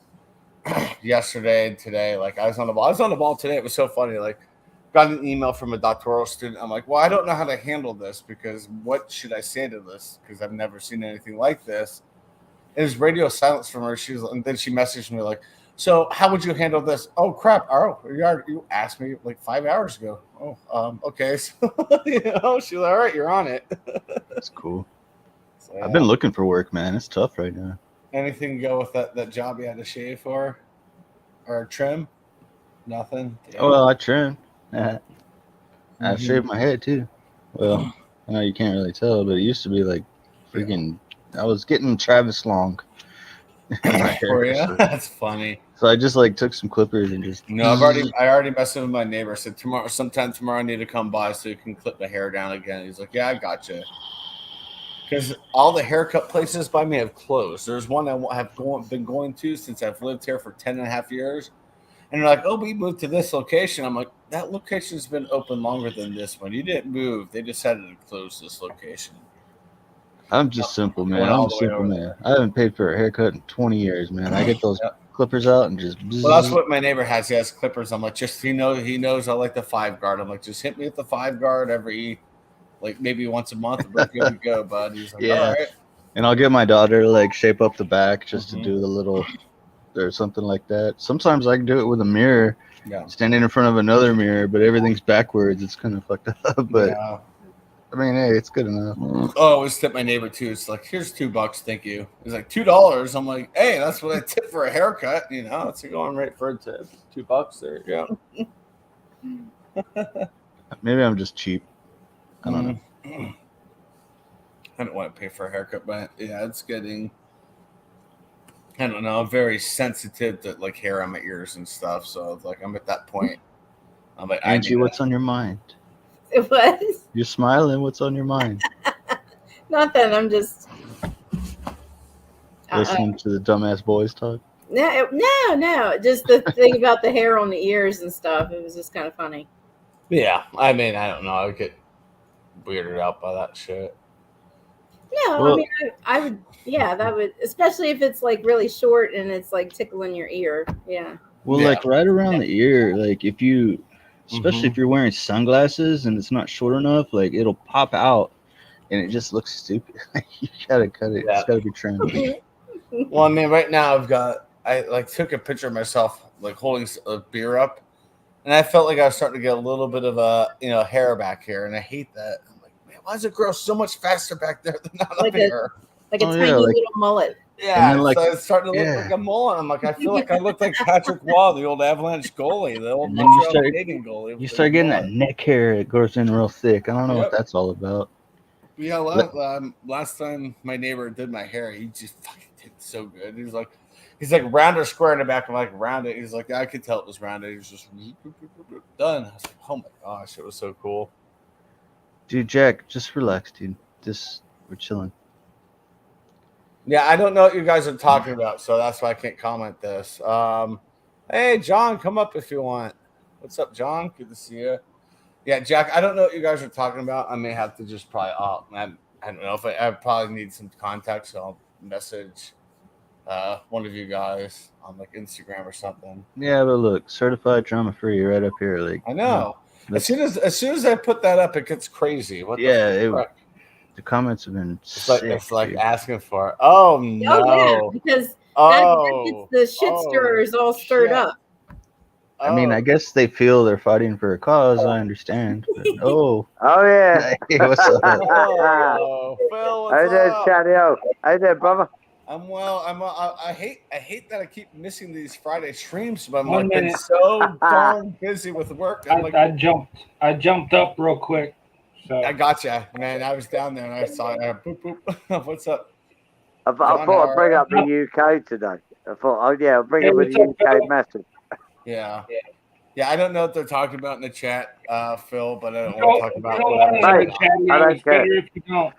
yesterday and today, like I was on the ball. I was on the ball today. It was so funny. Like, got an email from a doctoral student. I'm like, well, I don't know how to handle this because what should I say to this? Because I've never seen anything like this. It was radio silence from her. And then she messaged me like, So how would you handle this? Oh crap! Oh, you asked me like 5 hours ago. Oh, okay. So, she's like, all right, you're on it. That's cool. So, yeah. I've been looking for work, man. It's tough right now. Anything go with that job you had to shave for or trim? Nothing. Oh, well, I trim. I shaved my head too. Well, I know you can't really tell, but it used to be like freaking. I was getting Travis long. In my For hair, you? so. That's funny. So I just like took some clippers and just. No, I already messed with my neighbor. I said sometime tomorrow I need to come by so you can clip my hair down again. He's like, yeah, I gotcha. Because all the haircut places by me have closed. There's one I have been going to since I've lived here for 10 and a half years. And they're like, oh, we moved to this location. I'm like, that location's been open longer than this one. You didn't move. They decided to close this location. I'm just simple, man. I'm a simple man. I haven't paid for a haircut in 20 years, man. I get those clippers out and just. Well, that's what my neighbor has. He has clippers. I'm like, he knows I like the 5 guard. I'm like, just hit me with the 5 guard every, like maybe once a month. We're good to go, bud. He's like, all right. And I'll get my daughter to like shape up the back just to do the little or something like that. Sometimes I can do it with a mirror, standing in front of another mirror, but everything's backwards. It's kind of fucked up, but. I mean, hey, it's good enough. Oh, I always tip my neighbor too. It's like, here's $2, thank you. He's like, $2. I'm like, hey, that's what I tip for a haircut. It's a going rate for a tip. $2. There you go. Maybe I'm just cheap. I don't know. I don't want to pay for a haircut, but yeah, it's getting. I don't know. I'm very sensitive to like hair on my ears and stuff. So like, I'm at that point. I'm like, Angie, what's on your mind? It was. You're smiling. What's on your mind? Nothing. I'm just listening to the dumbass boys talk. No. Just the thing about the hair on the ears and stuff. It was just kind of funny. Yeah, I mean, I don't know. I would get weirded out by that shit. No, well, I mean, I would. Yeah, that would, especially if it's like really short and it's like tickling your ear. Yeah. Well, like right around the ear, like if you. Especially if you're wearing sunglasses and it's not short enough, like it'll pop out and it just looks stupid. You gotta cut it. Yeah. It's gotta be trimmed. Well, I mean, right now I like took a picture of myself like holding a beer up, and I felt like I was starting to get a little bit of hair back here, and I hate that. I'm like, man, why does it grow so much faster back there than not up here? Like a tiny little mullet. Yeah, so it's starting to look like a mullet. I'm like, I feel like I look like Patrick Waugh, the old Avalanche goalie, the old Canadian goalie. You start getting that neck hair, it grows in real thick. I don't know what that's all about. Yeah, last time my neighbor did my hair, he just fucking did so good. He's like round or square in the back. I'm like, round it. He's like, I could tell it was rounded. He was just done. I was like, oh my gosh, it was so cool. Dude, Jack, just relax, dude. We're chilling. Yeah, I don't know what you guys are talking about, so that's why I can't comment this. Hey, John, come up if you want. What's up, John? Good to see you. Yeah, Jack, I don't know what you guys are talking about. I may have to just probably, I don't know if I probably need some context, so I'll message one of you guys on like Instagram or something. Yeah, but look, certified drama free right up here. Like I know. As soon as I put that up, it gets crazy. The comments have been it's like asking for it. Oh no! Oh, yeah, because that gets the shit stirrers all stirred up. I mean, I guess they feel they're fighting for a cause. I understand. But, yeah. Hey, what's up? Oh, Phil, what's How you doing, Chadeo? How you doing, brother? I'm well. I hate that I keep missing these Friday streams, but I'm been so darn busy with work. I jumped up real quick. So I gotcha, man. I was down there and I saw it. Boop boop. What's up? I thought I'd bring up the UK today. I thought, I'll bring up the UK message. Yeah. I don't know what they're talking about in the chat, Phil, but I don't want to talk about it. I don't it's better if you don't.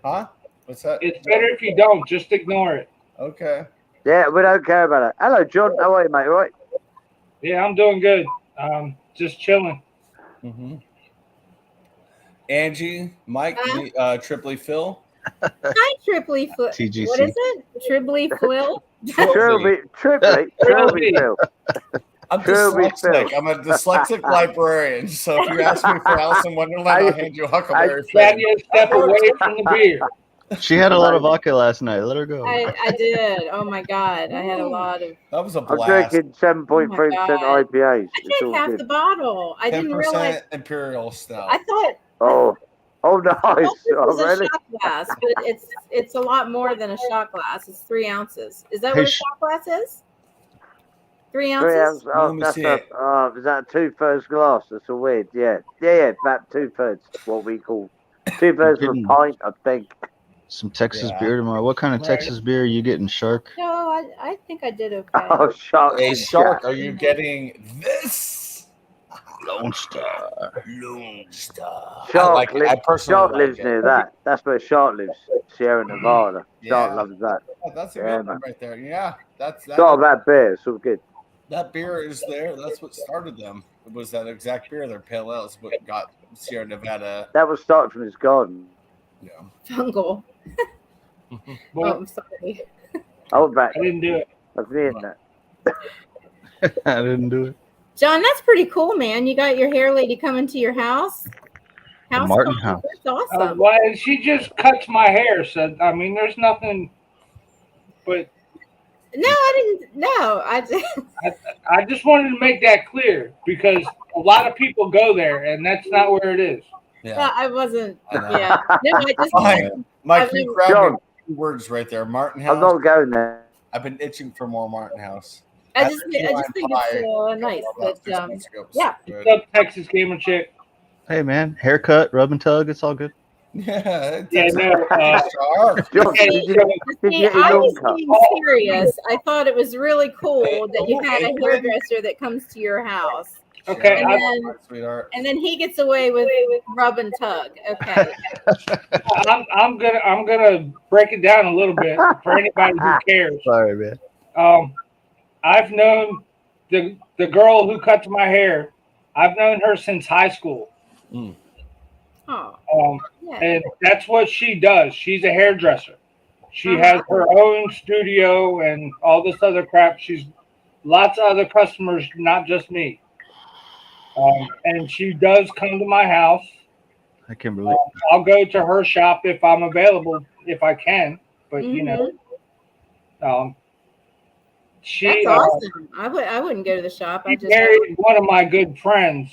Huh? What's that? It's better if you don't. Just ignore it. Okay. Yeah, we don't care about it. Hello, John. How are you, mate? All right? Yeah, I'm doing good. Just chilling. Mm-hmm. Angie, Mike, Triply Phil. Hi, Triply Phil. TGC. What is it? Triply Phil? Triply Phil. I'm dyslexic. I'm a dyslexic librarian. So if you ask me for Alice in Wonderland, I'll hand you a Huckleberry Finn. Chadeo, step away from the beer. She had a lot of vodka last night. Let her go. I did. Oh my god, I had a lot of. That was a I'm blast. drinking Oh 7.3% my god, IPAs. I It's drank all half good. the bottle. I didn't realize. 10% Imperial Stout. I thought Oh, I thought nice. this Oh, was a really? shot glass, but it's a lot more than a shot glass. It's 3 ounces. Is that Hey, what a shot glass is? 3 3 ounces? ounce. Oh, Let me that's see a. it. Is that a 2/3 glass? That's a weird. Yeah. Yeah. About 2/3. What we call 2/3 of a Getting pint, I think. some Texas Yeah. beer tomorrow. What kind of Right. Texas beer are you getting, Shark? No, I think I did okay. Oh, sharks Hey, and Shark, Jack. are you getting this? Lone Star. Lone Star. I Shark, like it. I personally Shark like lives it. near that. That's where Shark lives. Sierra Nevada. Shark Yeah. loves that. Oh, that's a Yeah, good man. one right there. Yeah, Got a bad beer. It's all good. that beer is there. That's what started them. It was that exact beer. Their pale ale is what got Sierra Nevada. That was started from his garden. Yeah. Fungal. Oh, Well, I'm sorry. Oh, back. I didn't do it. That's the internet. I didn't do it. John, that's pretty cool, man. You got your hair lady coming to your house. The House Martin call. House. That's awesome. Well, she just cuts my hair, so I mean, there's nothing. But No, I didn't. No, I just wanted to make that clear because a lot of people go there, and that's not where it is. Yeah. I wasn't. I know. Yeah. No, I just. Mike, I've you never- grabbed John. me 2 words right there. Martin I'm House. not going there. I've been itching for more Martin House. I just Key think lime it's pie nice. about But 6 months ago. It was yeah. so good. What's up, Texas Gamer Chick? Hey, man. Haircut, rub and tug. It's all good. Yeah. Yeah, no. Shark. John, Okay, did you so- get your I lawn was cut? being serious. I thought it was really cool that you had a Hey, hairdresser that comes to your house, Okay, and Shark, then my sweetheart. he gets away with rub and tug. Okay. I'm gonna break it down a little bit for anybody who cares. Sorry, man. I've known the girl who cuts my hair. I've known her since high school. Oh. Yeah. And that's what she does. She's a hairdresser. She has her own studio and all this other crap. She's lots of other customers, not just me. And she does come to my house. I can't believe I'll go to her shop if I'm available, if I can. But you know, she That's awesome. I wouldn't go to the shop. I she just married one of my good friends,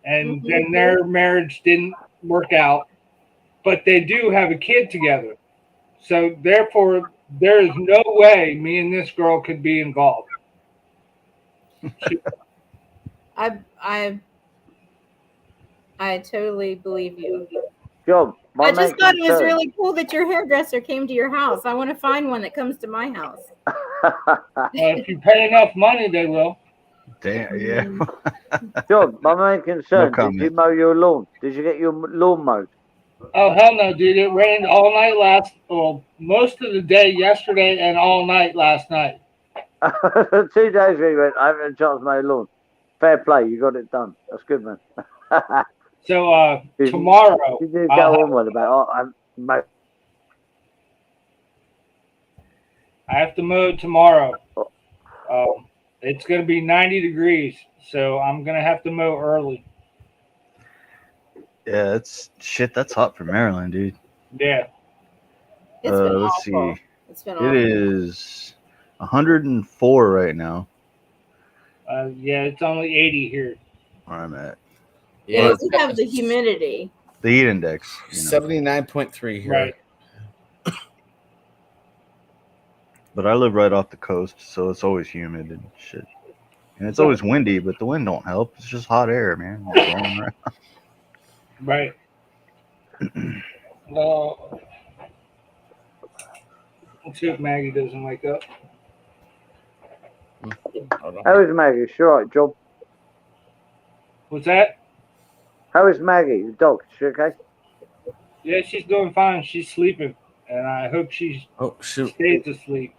and then their marriage didn't work out. But they do have a kid together. So therefore, there is no way me and this girl could be involved. I totally believe you. John, I just thought it was really cool that your hairdresser came to your house. I want to find one that comes to my house. If you pay enough money, they will. Damn, yeah. John, my main concern, No did you mow your lawn? Did you get your lawn mowed? Oh, hell no, dude. It rained all night most of the day yesterday and all night last night. 2 days ago, you went, I haven't had a chance to mow your lawn. Fair play, you got it done. That's good, man. So tomorrow, You did go on with about, I have to mow tomorrow. It's going to be 90 degrees, so I'm going to have to mow early. Yeah, that's hot for Maryland, dude. Yeah. It's been Let's awful. see. It's been It awful. is 104 right now. Yeah, it's only 80 here. Where I'm at. Yeah, we have the humidity. The heat index. 79.3 here. Right. But I live right off the coast, so it's always humid and shit. And it's always windy, but the wind don't help. It's just hot air, man. It's blowing around. Right. Let's see if Maggie doesn't wake up. how is Maggie? She all right, John? What's that? How is Maggie, the dog? Is she okay? Yeah, she's doing fine. She's sleeping, and I hope she stays asleep.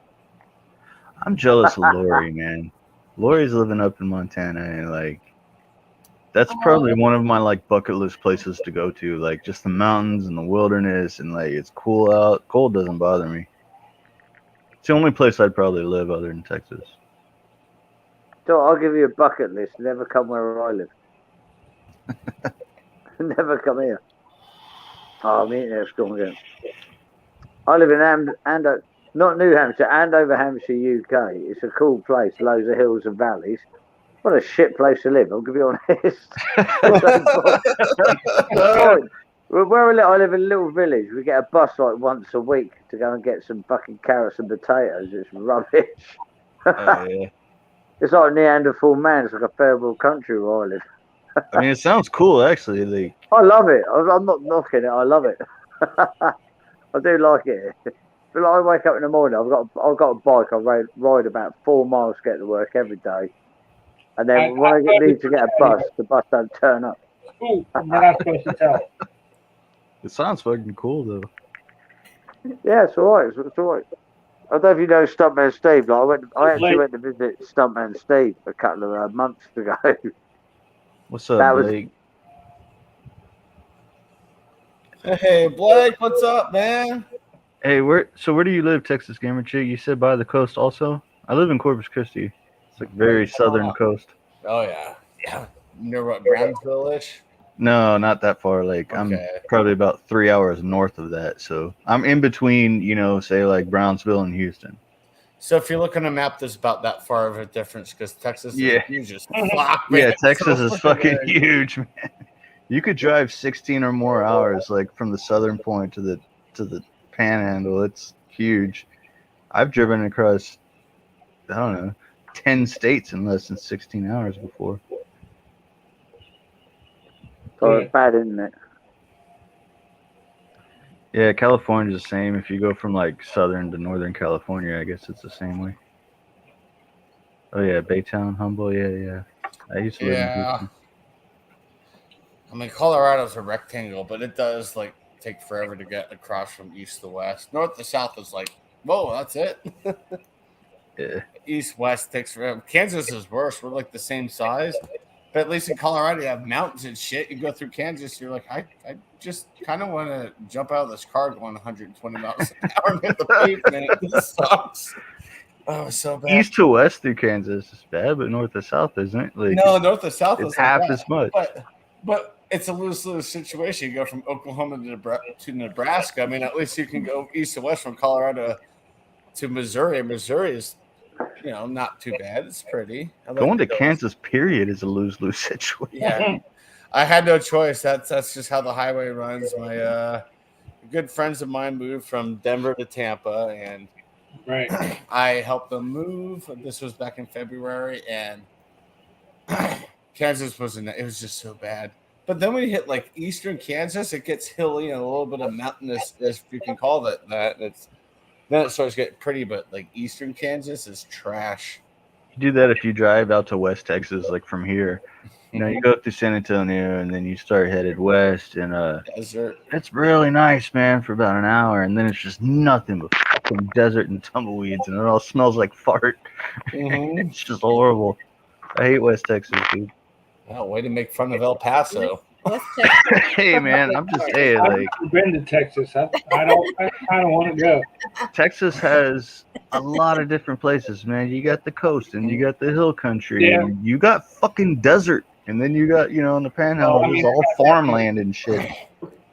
I'm jealous of Lori, man. Lori's living up in Montana, and like, that's probably one of my like bucket list places to go to. Like, just the mountains and the wilderness, and like it's cool out. Cold doesn't bother me. It's the only place I'd probably live other than Texas. So I'll give you a bucket list. Never come where I live. Never come here. Oh, I'm eating there. It's gone again. I live in not New Hampshire, Andover, Hampshire, UK. It's a cool place, loads of hills and valleys. What a shit place to live, I'll be honest. Where I live in a little village, we get a bus like once a week to go and get some fucking carrots and potatoes. It's rubbish. Oh, yeah. It's like Neanderthal man. It's like a third world country where I live. I mean, it sounds cool, actually. Like, I love it. I'm not knocking it. I love it. I do like it. But like, I wake up in the morning. I've got a bike. I ride about 4 miles to get to work every day. And then when I need to get a bus, the bus don't turn up. Ooh, we're not supposed to tell. it sounds fucking cool, though. Yeah, it's all right. It's all right. I don't know if you know Stuntman Steve. Like I actually went to visit Stuntman Steve a couple of months ago. What's up, Blake? Hey, Blake, what's up, man? Hey, where do you live, Texas Gamer Chick? You said by the coast also? I live in Corpus Christi. It's like very southern coast. Oh, yeah. Yeah. Near what, Brownsville-ish? No, not that far. Like, I'm probably about 3 hours north of that. So I'm in between, say like Brownsville and Houston. So if you look on a map, there's about that far of a difference because Texas is huge as fuck, man. Yeah, Texas so is fucking big. huge, man. You could drive 16 or more hours, like from the southern point to the panhandle. It's huge. I've driven across, I don't know, 10 states in less than 16 hours before. So it's bad, isn't it? Yeah, California's the same. If you go from like southern to northern California, I guess it's the same way. Oh yeah, Baytown, Humboldt, yeah. I used to live in Houston. I mean, Colorado's a rectangle, but it does like take forever to get across from east to west. North to south is like, whoa, that's it. Yeah. East west takes forever. Kansas is worse. We're like the same size, but at least in Colorado you have mountains and shit. You go through Kansas, you're like, I just kind of want to jump out of this car going 120 miles an hour and hit the pavement. This sucks. Oh, so bad. East to west through Kansas is bad, but north to south isn't. Like, no, north to south it's is half like as much. But it's a lose-lose situation. You go from Oklahoma to Nebraska. I mean, at least you can go east to west from Colorado to Missouri. Missouri is, not too bad. It's pretty. Going to Kansas, period, is a lose-lose situation. Yeah, I had no choice. That's just how the highway runs. My good friends of mine moved from Denver to Tampa, and I helped them move. This was back in February, and Kansas it was just so bad. But then when you hit like eastern Kansas, it gets hilly and a little bit of mountainous, if you can call it that. Then it starts getting pretty, but like eastern Kansas is trash. You do that if you drive out to West Texas, like from here. You go up to San Antonio and then you start headed west, and desert. It's really nice, man, for about an hour, and then it's just nothing but fucking desert and tumbleweeds, and it all smells like fart. It's just horrible. I hate West Texas, dude. Oh, way to make fun of El Paso. Hey, man, I'm just saying, like, I've been to Texas. I kind of want to go. Texas has a lot of different places, man. You got the coast, and you got the hill country, and you got fucking desert, and then you got, in the panhandle, there's all farmland and shit.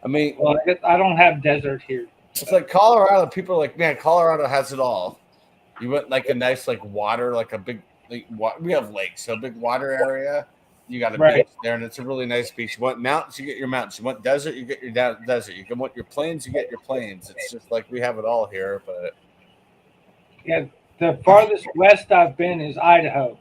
I mean, well, I don't have desert here. It's like Colorado. People are like, man, Colorado has it all. You want like a nice like water, like a big. We have lakes, so a big water area. You got a beach there, and it's a really nice beach. You want mountains, you get your mountains. You want desert, you get your desert. You want your plains, you get your plains. It's just like we have it all here. But yeah, the farthest west I've been is Idaho.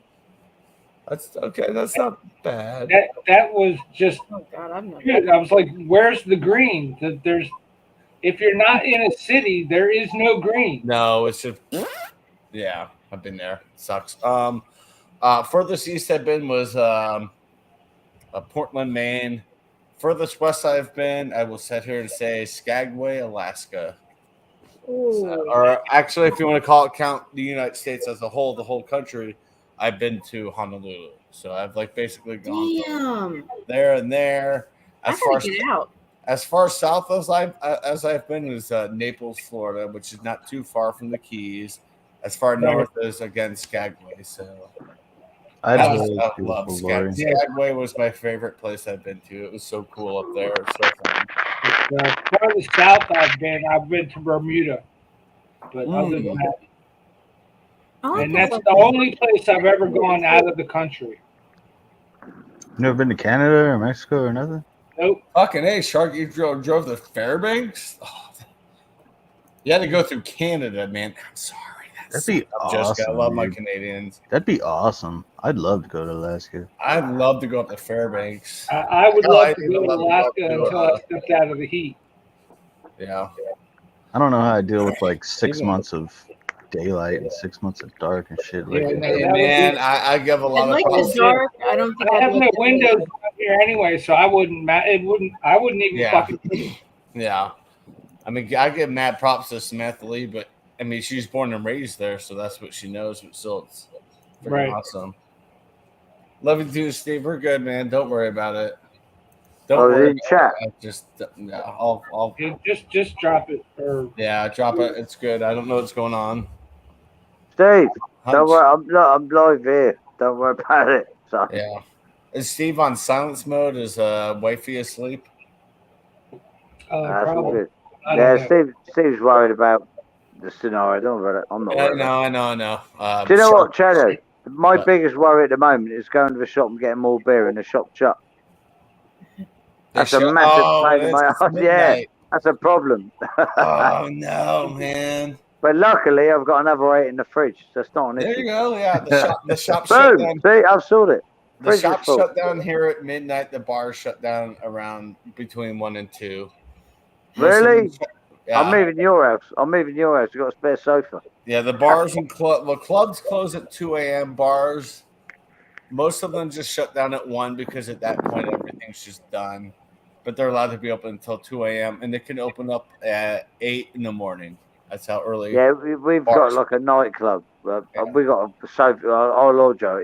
That's okay. That's not bad. That was just. Oh God, I'm not. I was like, "Where's the green?" If you're not in a city, there is no green. No, it's just. Yeah, I've been there. It sucks. Furthest east I've been was Portland, Maine. Furthest west I've been, I will sit here and say Skagway, Alaska. Or actually, if you want to count the United States as a whole, the whole country, I've been to Honolulu. So I've like basically gone there and there. As far south as I've been is Naples, Florida, which is not too far from the Keys. As far north as again Skagway. So I love Skagway. Skagway was my favorite place I've been to. It was so cool up there. It was so fun. The farthest south I've been to Bermuda, but other than that, and that's the only place I've ever gone out of the country. Never been to Canada or Mexico or nothing? Nope. Fucking A, Shark, you drove to Fairbanks? Oh, you had to go through Canada, man. I'm sorry. That'd be awesome. I love my dude. Canadians. That'd be awesome. I'd love to go to Alaska. I'd love to go up to Fairbanks. I would love to go to Alaska until I stepped out of the heat. Yeah. I don't know how I deal with like 6 months of daylight and 6 months of dark and shit. Like, Hey, man, I give a lot of the dark. I don't think I have no windows out here anyway, so I wouldn't. I wouldn't even fucking. Yeah. I mean, I give mad props to Samantha Lee, but I mean, she's born and raised there, so that's what she knows. But still, it's freaking awesome. Love you too, Steve. We're good, man. Don't worry about it. Don't worry. In chat. Just, I'll just drop it. Or drop it. It's good. I don't know what's going on. Steve, don't worry. I'm live here. Don't worry about it. So. Yeah. Is Steve on silence mode? Is wifey asleep? That's all good. Yeah, Steve's worried about the scenario. Don't worry about it. I'm not worried. I know. Do you know what, Chadeo? My biggest worry at the moment is going to the shop and getting more beer and the shop shut. That's a massive pain in my ass. Yeah, that's a problem. Oh no, man! But luckily, I've got another 8 in the fridge. That's not an issue. There you go. Yeah, the shop Boom. shut down. See, I've sold it. The shop shut down here at midnight. The bar shut down around between 1 and 2. Really? Yeah. I'm moving your house. You've got a spare sofa. Yeah, the bars and clubs close at 2 a.m. Bars, most of them just shut down at 1 because at that point everything's just done. But they're allowed to be open until 2 a.m. and they can open up at 8 in the morning. That's how early. Yeah, we've got like a nightclub. We got a sofa. Our Lord Joe,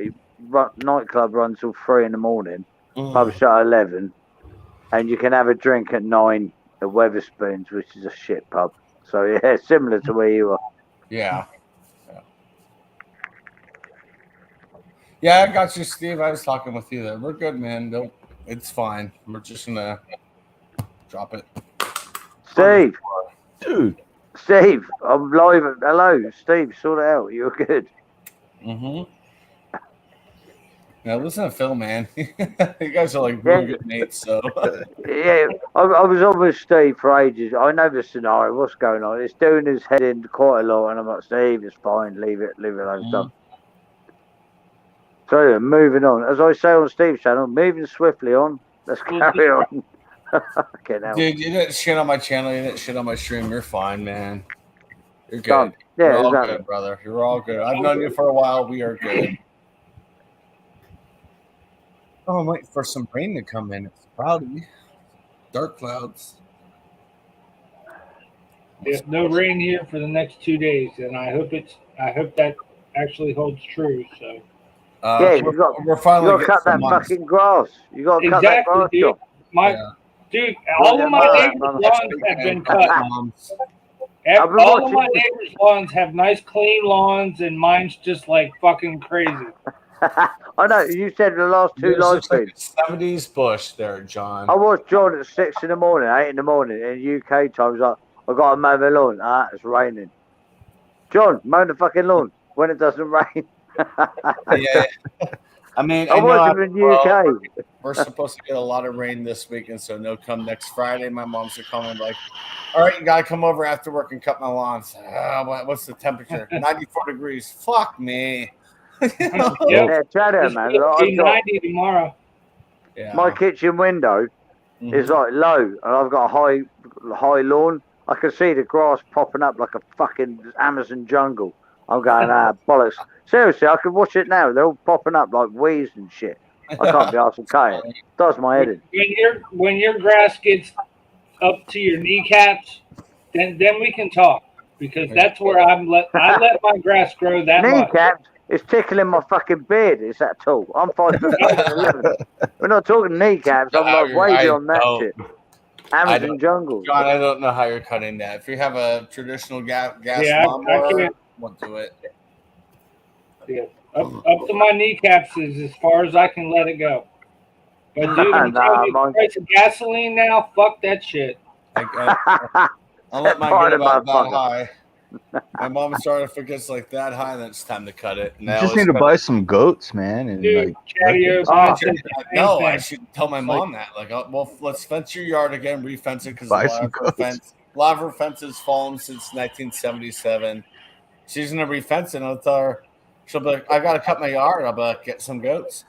nightclub runs till 3 in the morning. Pub shut at 11, and you can have a drink at 9 at Weatherspoons, which is a shit pub. So yeah, similar to where you are. Yeah. Yeah, I got you, Steve. I was talking with you there. We're good, man. It's fine. We're just gonna drop it. Steve. Dude. Steve, I'm live. Hello, Steve. Sort it out. You're good. Now listen to Phil, man. You guys are like really good mates. So yeah, I was on with Steve for ages. I know the scenario. What's going on? It's doing his head in quite a lot, and I'm like, Steve, it's fine. Leave it alone. Stuff. So moving on. As I say on Steve's channel, moving swiftly on. Let's carry on. Okay, now. Dude, you didn't shit on my channel. You didn't shit on my stream. You're fine, man. You're good. Done. Yeah, You're all exactly. good, brother. You're all good. I've known you for a while. We are good. Oh, I'm waiting for some rain to come in. It's cloudy. Dark clouds. There's no rain here for the next 2 days, and I hope that actually holds true. So. Yeah, we're finally you got to cut that fucking grass. You got to cut that grass. Dude. Dude, all of my neighbors' lawns have been cut. All of my neighbors' lawns have nice, clean lawns, and mine's just like fucking crazy. I know. You said the last 2 live streams. 70s bush there, John. I watched John at 6 in the morning, 8 in the morning in UK times. Like, I got to mow the lawn. It's raining. John, mow the fucking lawn when it doesn't rain. Yeah. I mean, I was in the UK. We're supposed to get a lot of rain this weekend, so no come next Friday. My mom's gonna call me like, all right, you gotta come over after work and cut my lawn. What's the temperature? 94 degrees. Fuck me. Yeah, Chadeo, man. 90 tomorrow. Yeah. My kitchen window is like low, and I've got a high lawn. I can see the grass popping up like a fucking Amazon jungle. I'm going, bollocks. Seriously, I can watch it now. They're all popping up like weeds and shit. I can't be asked to cut it. Does my head in. When your grass gets up to your kneecaps, then we can talk, because that's where I let my grass grow that much. Kneecaps? It's tickling my fucking beard. It's that tall. I'm 5'11". We're not talking kneecaps. I'm like way beyond that shit. Amazon jungle. John, I don't know how you're cutting that. If you have a traditional gas lawnmower, won't do it. Yeah, up to my kneecaps is as far as I can let it go. But dude, I'm telling you, the price of gasoline now, fuck that shit. I'll let mine Part get of about my that fucker. high. My mom started if it gets like that high, then it's time to cut it. And You I just always need to cut buy it. some goats, man, and Dude, like Chadeo Oh. said the same No, I thing. should tell my mom that. Like, well, let's fence your yard again, refence it because a Buy lot some of her goats. fences fallen since 1977. She's gonna refence it. And I'll tell her, she'll be like, I gotta cut my yard. I'll be like, get some goats.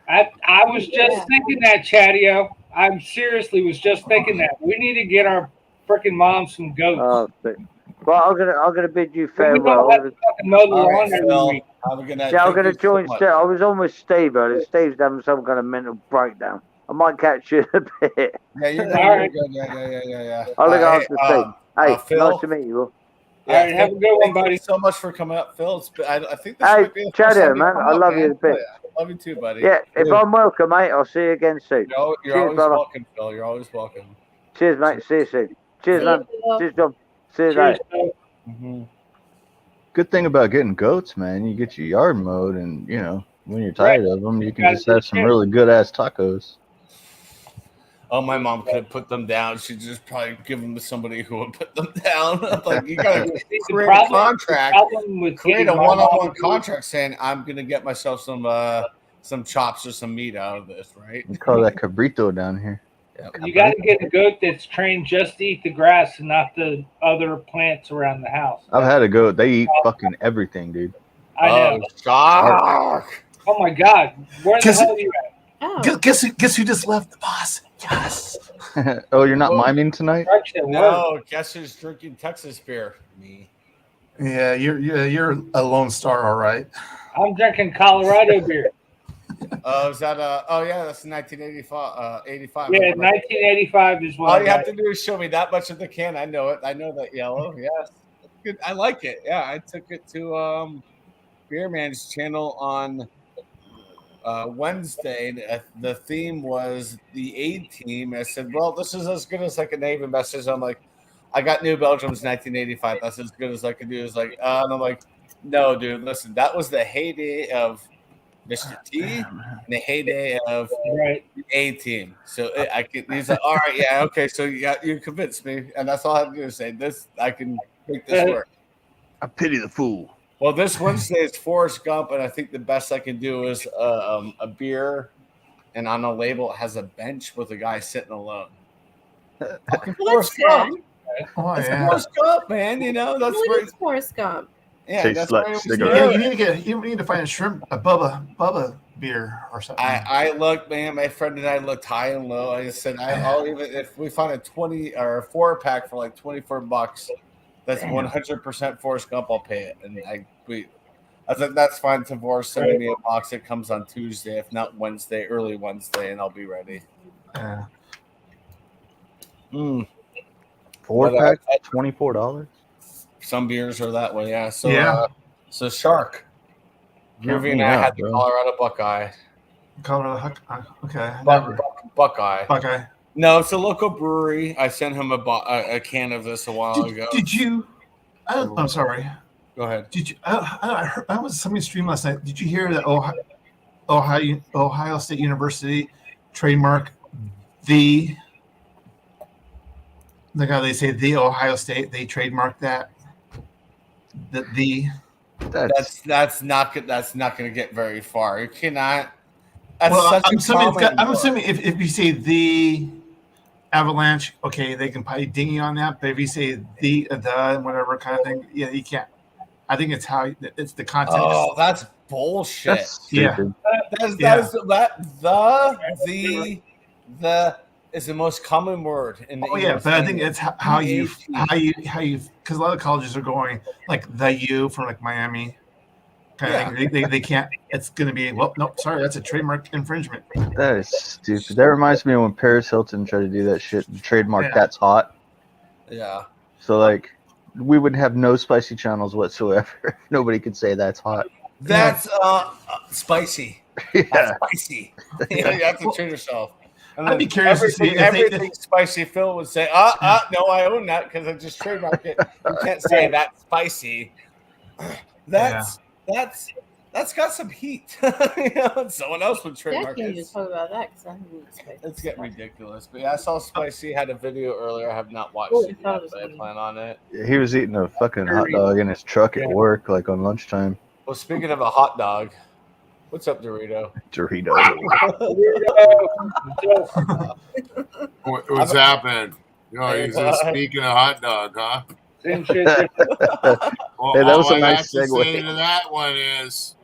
I was just thinking that, Chadeo. I'm seriously was just thinking that. We need to get our freaking mom some goats. Oh, but, well, I'm gonna bid you We don't farewell. have to fucking mow the All right, lawn every Phil. week. Have a good night. Yeah, I'm Thank gonna you so join much. Steve. I was on with Steve earlier. Steve's having some kind of mental breakdown. I might catch you in a bit. Yeah, you're good. All You're right. good. Yeah. I'll look after Steve. Hey, Phil. nice to meet you. Yeah, All right, have a good one, thank buddy. you so much for coming up, Phil. I think this Hey, might be the first Chadeo, time you man, come I up, love you man. a bit. Yeah, love you too, buddy. Yeah, if I'm welcome, mate, I'll see you again soon. You're Cheers, always brother. welcome, Phil. You're always welcome. Cheers, mate. See you soon. Cheers, See man. you. Cheers, John. See you Cheers, later. Phil. Mm-hmm. good thing about getting goats, man. You get your yard mowed, and when you're tired of them, you can Gotta just have do some shit. really good ass tacos. Oh, my mom could have put them down. She'd just probably give them to somebody who would put them down. Like, you gotta See, the create a problem- contract, the problem with create getting a my mom one-on-one to do- contract saying I'm gonna get myself some chops or some meat out of this, right? We call that cabrito down here. You got to get a goat that's trained just to eat the grass and not the other plants around the house. I've had a goat. They eat fucking everything, dude. I know. Oh, shark! Oh my God, where the Guess- hell are you at? Oh, Guess who just left the boss? Yes. Oh, you're not miming tonight? Sharks at work. No, guess who's drinking Texas beer? Me. Yeah, you're a lone star, all right. I'm drinking Colorado beer. Oh, is that oh yeah, that's 1985. 85. Yeah, 1985 is what All I you have got. to do is show me that much of the can. I know it. I know that yellow. Yes. Good. I like it. Yeah, I took it to Beer Man's channel on Wednesday. And, the theme was the A team. I said, well, this is as good as I can name a message. I'm like, I got New Belgium's 1985. That's as good as I could do. It's like, and I'm like, no, dude, listen, that was the heyday of Mr. T and the heyday of Right. the A team. So I could. He's like, all right, yeah, okay. So you convinced me, and that's all I have to do is say this. I can make this work. I pity the fool. Well, this Wednesday is Forrest Gump, and I think the best I can do is a beer, and on the label it has a bench with a guy sitting alone. Fucking well, Forrest that's Gump. sad. Oh That's yeah. Forrest Gump, man. You know that's Well, where. it's Forrest Gump. Yeah, Tastes that's like where he was cigarette. Yeah, good. you need to find a Bubba beer or something. I looked, man. My friend and I looked high and low. I said, I'll even if we find a 20 or a 4-pack for like $24, that's 100% Forrest Gump. I'll pay it. And I was like, that's fine. Tavor sending me a box. It comes on Tuesday, if not Wednesday, early Wednesday, and I'll be ready. Yeah. 4-pack, $24. Some beers are that way, yeah. So Yeah. So Shark, Groovy and I Yeah, had the bro. Colorado Buckeye. Colorado Huck. Okay. Buckeye. Buckeye. No, it's a local brewery. I sent him a can of this a while ago. Did you? I'm sorry. Go ahead. Did you? I heard. I was somebody's stream last night. Did you hear that Ohio State University trademark the guy they say the Ohio State they trademarked that the That's not good. That's not going to get very far. You cannot. That's well such I'm a assuming, common I'm word. assuming if you say the Avalanche, okay, they can probably ding you on that. But if you say the whatever kind of thing, yeah, you can't. I think it's how it's the context. Oh, that's bullshit. That's Yeah. stupid. The is the most common word in the Oh yeah, English but I think language. it's how you because a lot of colleges are going like the U from like Miami kind of thing. They can't. It's going to be nope. Sorry, that's a trademark infringement. That is stupid. That reminds me of when Paris Hilton tried to do that shit and trademark Yeah. That's Hot. Yeah. So like we would have no spicy channels whatsoever. Nobody could say that's hot. That's spicy. Yeah. That's spicy. You have to treat yourself. And I'd then be curious to see if they- everything spicy. Phil would say, no, I own that because I just trademarked it. You can't say that's spicy. That's That's got some heat. Someone else would Jack trademark can it. just talk about that because I haven't eaten spicy It's getting stuff. ridiculous. But yeah, I saw Spicy had a video earlier. I have not watched Oh, it I thought yet, it was but I good. plan on it. He was eating a fucking hot dog in his truck at work, like on lunchtime. Well, speaking of a hot dog, what's up, Dorito? Dorito. What's happening? You know, Hey, he's just speaking of hot dog, huh? Same shit. Well, Hey, that was all a I nice have to segue. say to that one is,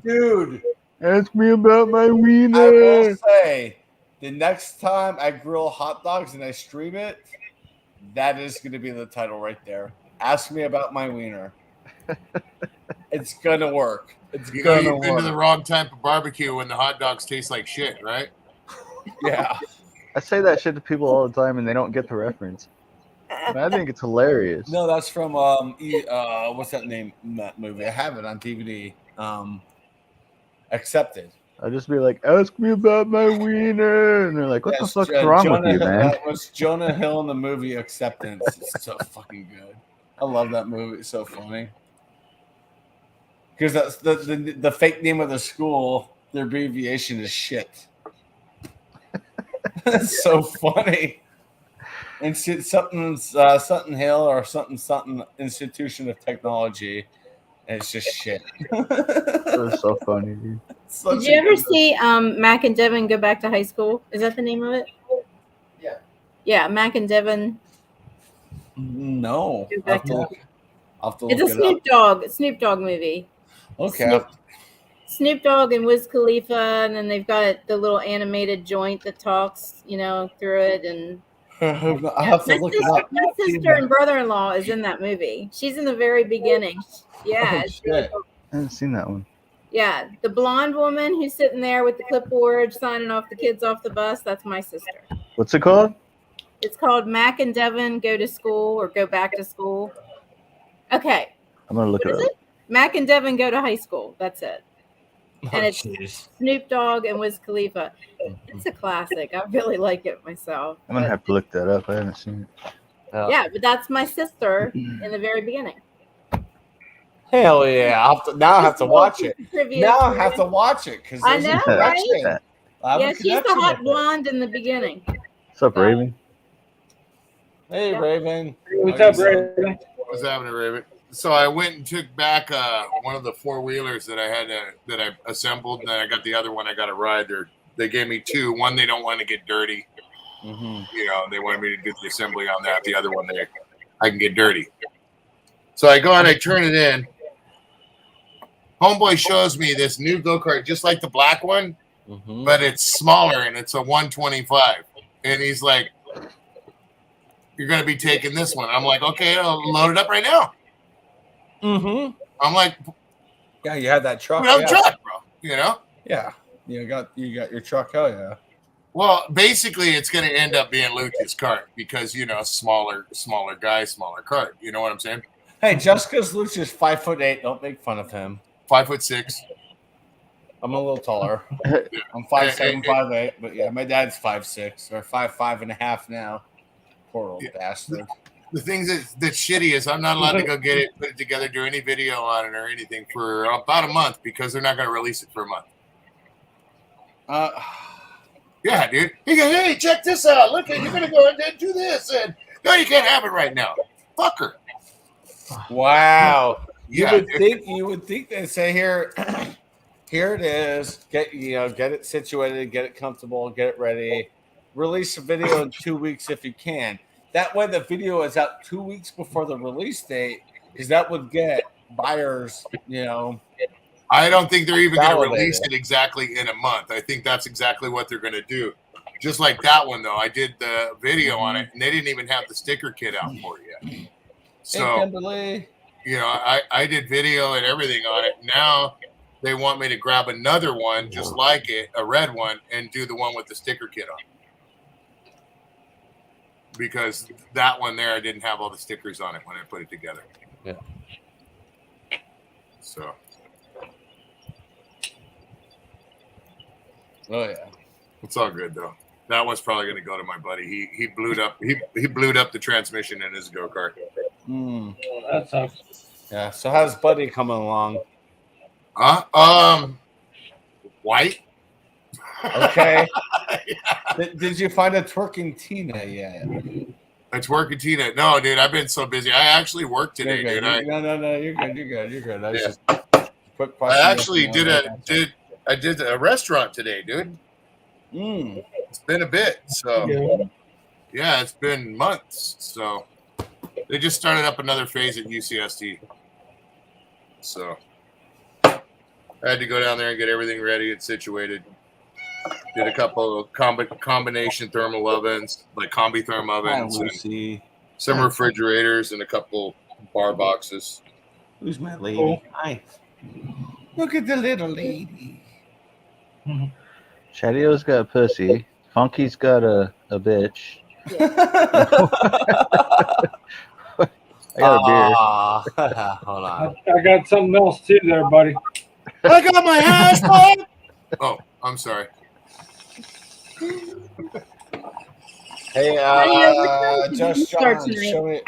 dude, Ask me about my I will wiener. say the next time I grill hot dogs and I stream it, that is going to be the title right there. Ask me about my wiener. It's gonna work. It's you know, gonna you've been to the work. wrong type of barbecue when the hot dogs taste like shit, right? Yeah. I say that shit to people all the time, and they don't get the reference. And I think it's hilarious. No, that's from what's that name? That movie. I have it on DVD. Accepted. I just be like, ask me about my wiener, and they're like, what the Yes, fuck's wrong Jonah with you, Hill, man? that was Jonah Hill in the movie Acceptance. It's so fucking good. I love that movie. It's so funny. Because that's the fake name of the school. Their abbreviation is shit. It's so funny. And something Hill or something Institution of Technology. And it's just shit. It was so funny, dude. Did you ever see Mac and Devin go back to high school? Is that the name of it? Yeah. Yeah, Mac and Devin. No. Go back to I'll have to it's look a Snoop Dogg movie. Okay. Snoop Dogg and Wiz Khalifa, and then they've got the little animated joint that talks, through it. And I have to look it up. my sister and brother-in-law is in that movie. She's in the very beginning. Yeah, it's really shit. cool. I haven't seen that one. Yeah, the blonde woman who's sitting there with the clipboard signing off the kids off the bus, that's my sister. What's it called? It's called Mac and Devin Go to School or Go Back to School. Okay. I'm gonna look What it is up. it? Mac and Devin Go to High School. That's it. And it's jeez. Snoop Dogg and Wiz Khalifa. It's a classic. I really like it myself. I'm gonna have to look that up. I haven't seen it. Yeah, but that's my sister in the very beginning. Hell yeah! I have to watch it. Trivia Now I for have you. to watch it because I know, right? Yeah, she's the connection hot with it. blonde in the beginning. What's up, Raven? Hey, Yeah. Raven. What's How up, you doing? Raven? What's happening, Raven? So I went and took back one of the four-wheelers that I had that I assembled, and then I got the other one I got to ride. They gave me two. One, they don't want to get dirty. They wanted me to do the assembly on that. The other one, I can get dirty. So I go and I turn it in. Homeboy shows me this new go-kart, just like the black one, but it's smaller and it's a 125. And he's like, "You're going to be taking this one." I'm like, "Okay, I'll load it up right now." I'm like, Yeah, you had that truck. "We have a Yeah. truck, bro." Yeah. You got your truck. Hell yeah. Well, basically, it's going to end up being Luke's cart because smaller guy, smaller cart. You know what I'm saying? Hey, just because Luke's is 5'8", don't make fun of him. 5'6". I'm a little taller. I'm 5'7", 5'8", but yeah, my dad's 5'6" or 5'5.5" now. Poor old bastard. The thing that's shitty is I'm not allowed to go get it, put it together, do any video on it or anything for about a month because they're not going to release it for a month. Yeah, dude. He goes, "Hey, check this out. Look, you're going to go and do this." And no, you can't have it right now. Fucker. Wow. Yeah, You would think they'd say here it is. Get it situated, get it comfortable, get it ready. Release a video in 2 weeks if you can. That way the video is out 2 weeks before the release date, because that would get buyers, I don't think they're even going to validated. release it exactly in a month. I think that's exactly what they're going to do. Just like that one, though. I did the video on it, and they didn't even have the sticker kit out for it yet. So, Hey, Kimberly. I did video and everything on it. Now they want me to grab another one just like it, a red one, and do the one with the sticker kit on. Because that one there, I didn't have all the stickers on it when I put it together. Yeah. So. Oh yeah. It's all good though. That one's probably going to go to my buddy. He blew up. He blew up the transmission in his go-kart. That sucks. Yeah. So how's Buddy coming along? White. Okay. Did you find a twerking Tina yet? It's working, Tina. No, dude, I've been so busy. I actually worked today, You're dude. good. No, you're good. You're good. I was Yeah. just quick question. I actually I did a restaurant today, dude. It's been a bit, so yeah, it's been months. So they just started up another phase at UCSD. So I had to go down there and get everything ready and situated. Did a couple of combination thermal ovens, like combi therm ovens, and some refrigerators, and a couple bar boxes. Who's my lady? Hi. Look at the little lady. Chadeo's got pussy. Funky's got a bitch. I got a beer. Hold on. I got something else too there, buddy. I got my hash pipe. Oh, I'm sorry. Hey, Just John, show me.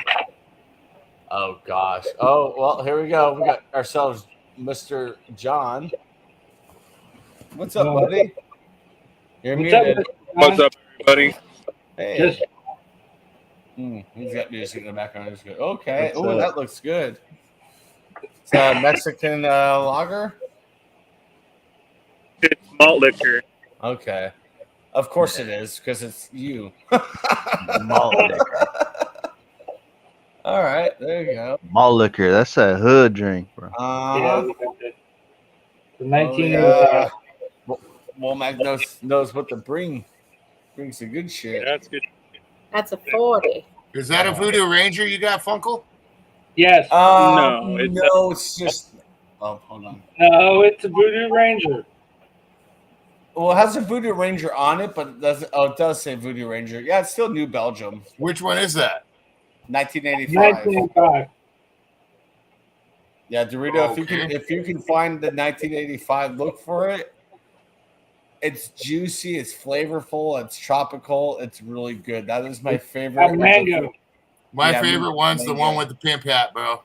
Oh gosh. Oh well, here we go. We got ourselves Mr. John. What's up, buddy? You're muted. What's up, everybody? Hey. He's got music in the background. It's good. Okay. Oh, that looks good. It's a Mexican lager. It's malt liquor. Okay. Of course it is, because it's you. Malt liquor. All right, there you go. Malt liquor. That's that hood drink, bro. Yeah, the 1985. Womack knows what to bring. Brings some good shit. Yeah, that's good. That's a 40. Is that a Voodoo Ranger you got, Funkle? Yes. No, it's just. Oh, hold on. No, it's a Voodoo Ranger. Well, it has a Voodoo Ranger on it, but it doesn't. Oh, it does say Voodoo Ranger. Yeah, it's still New Belgium. Which one is that? 1985. 1985. Yeah, Dorito. If you can find the 1985, look for it. It's juicy. It's flavorful. It's tropical. It's really good. That is my favorite. Mango. My favorite one's the one with the pimp hat, bro.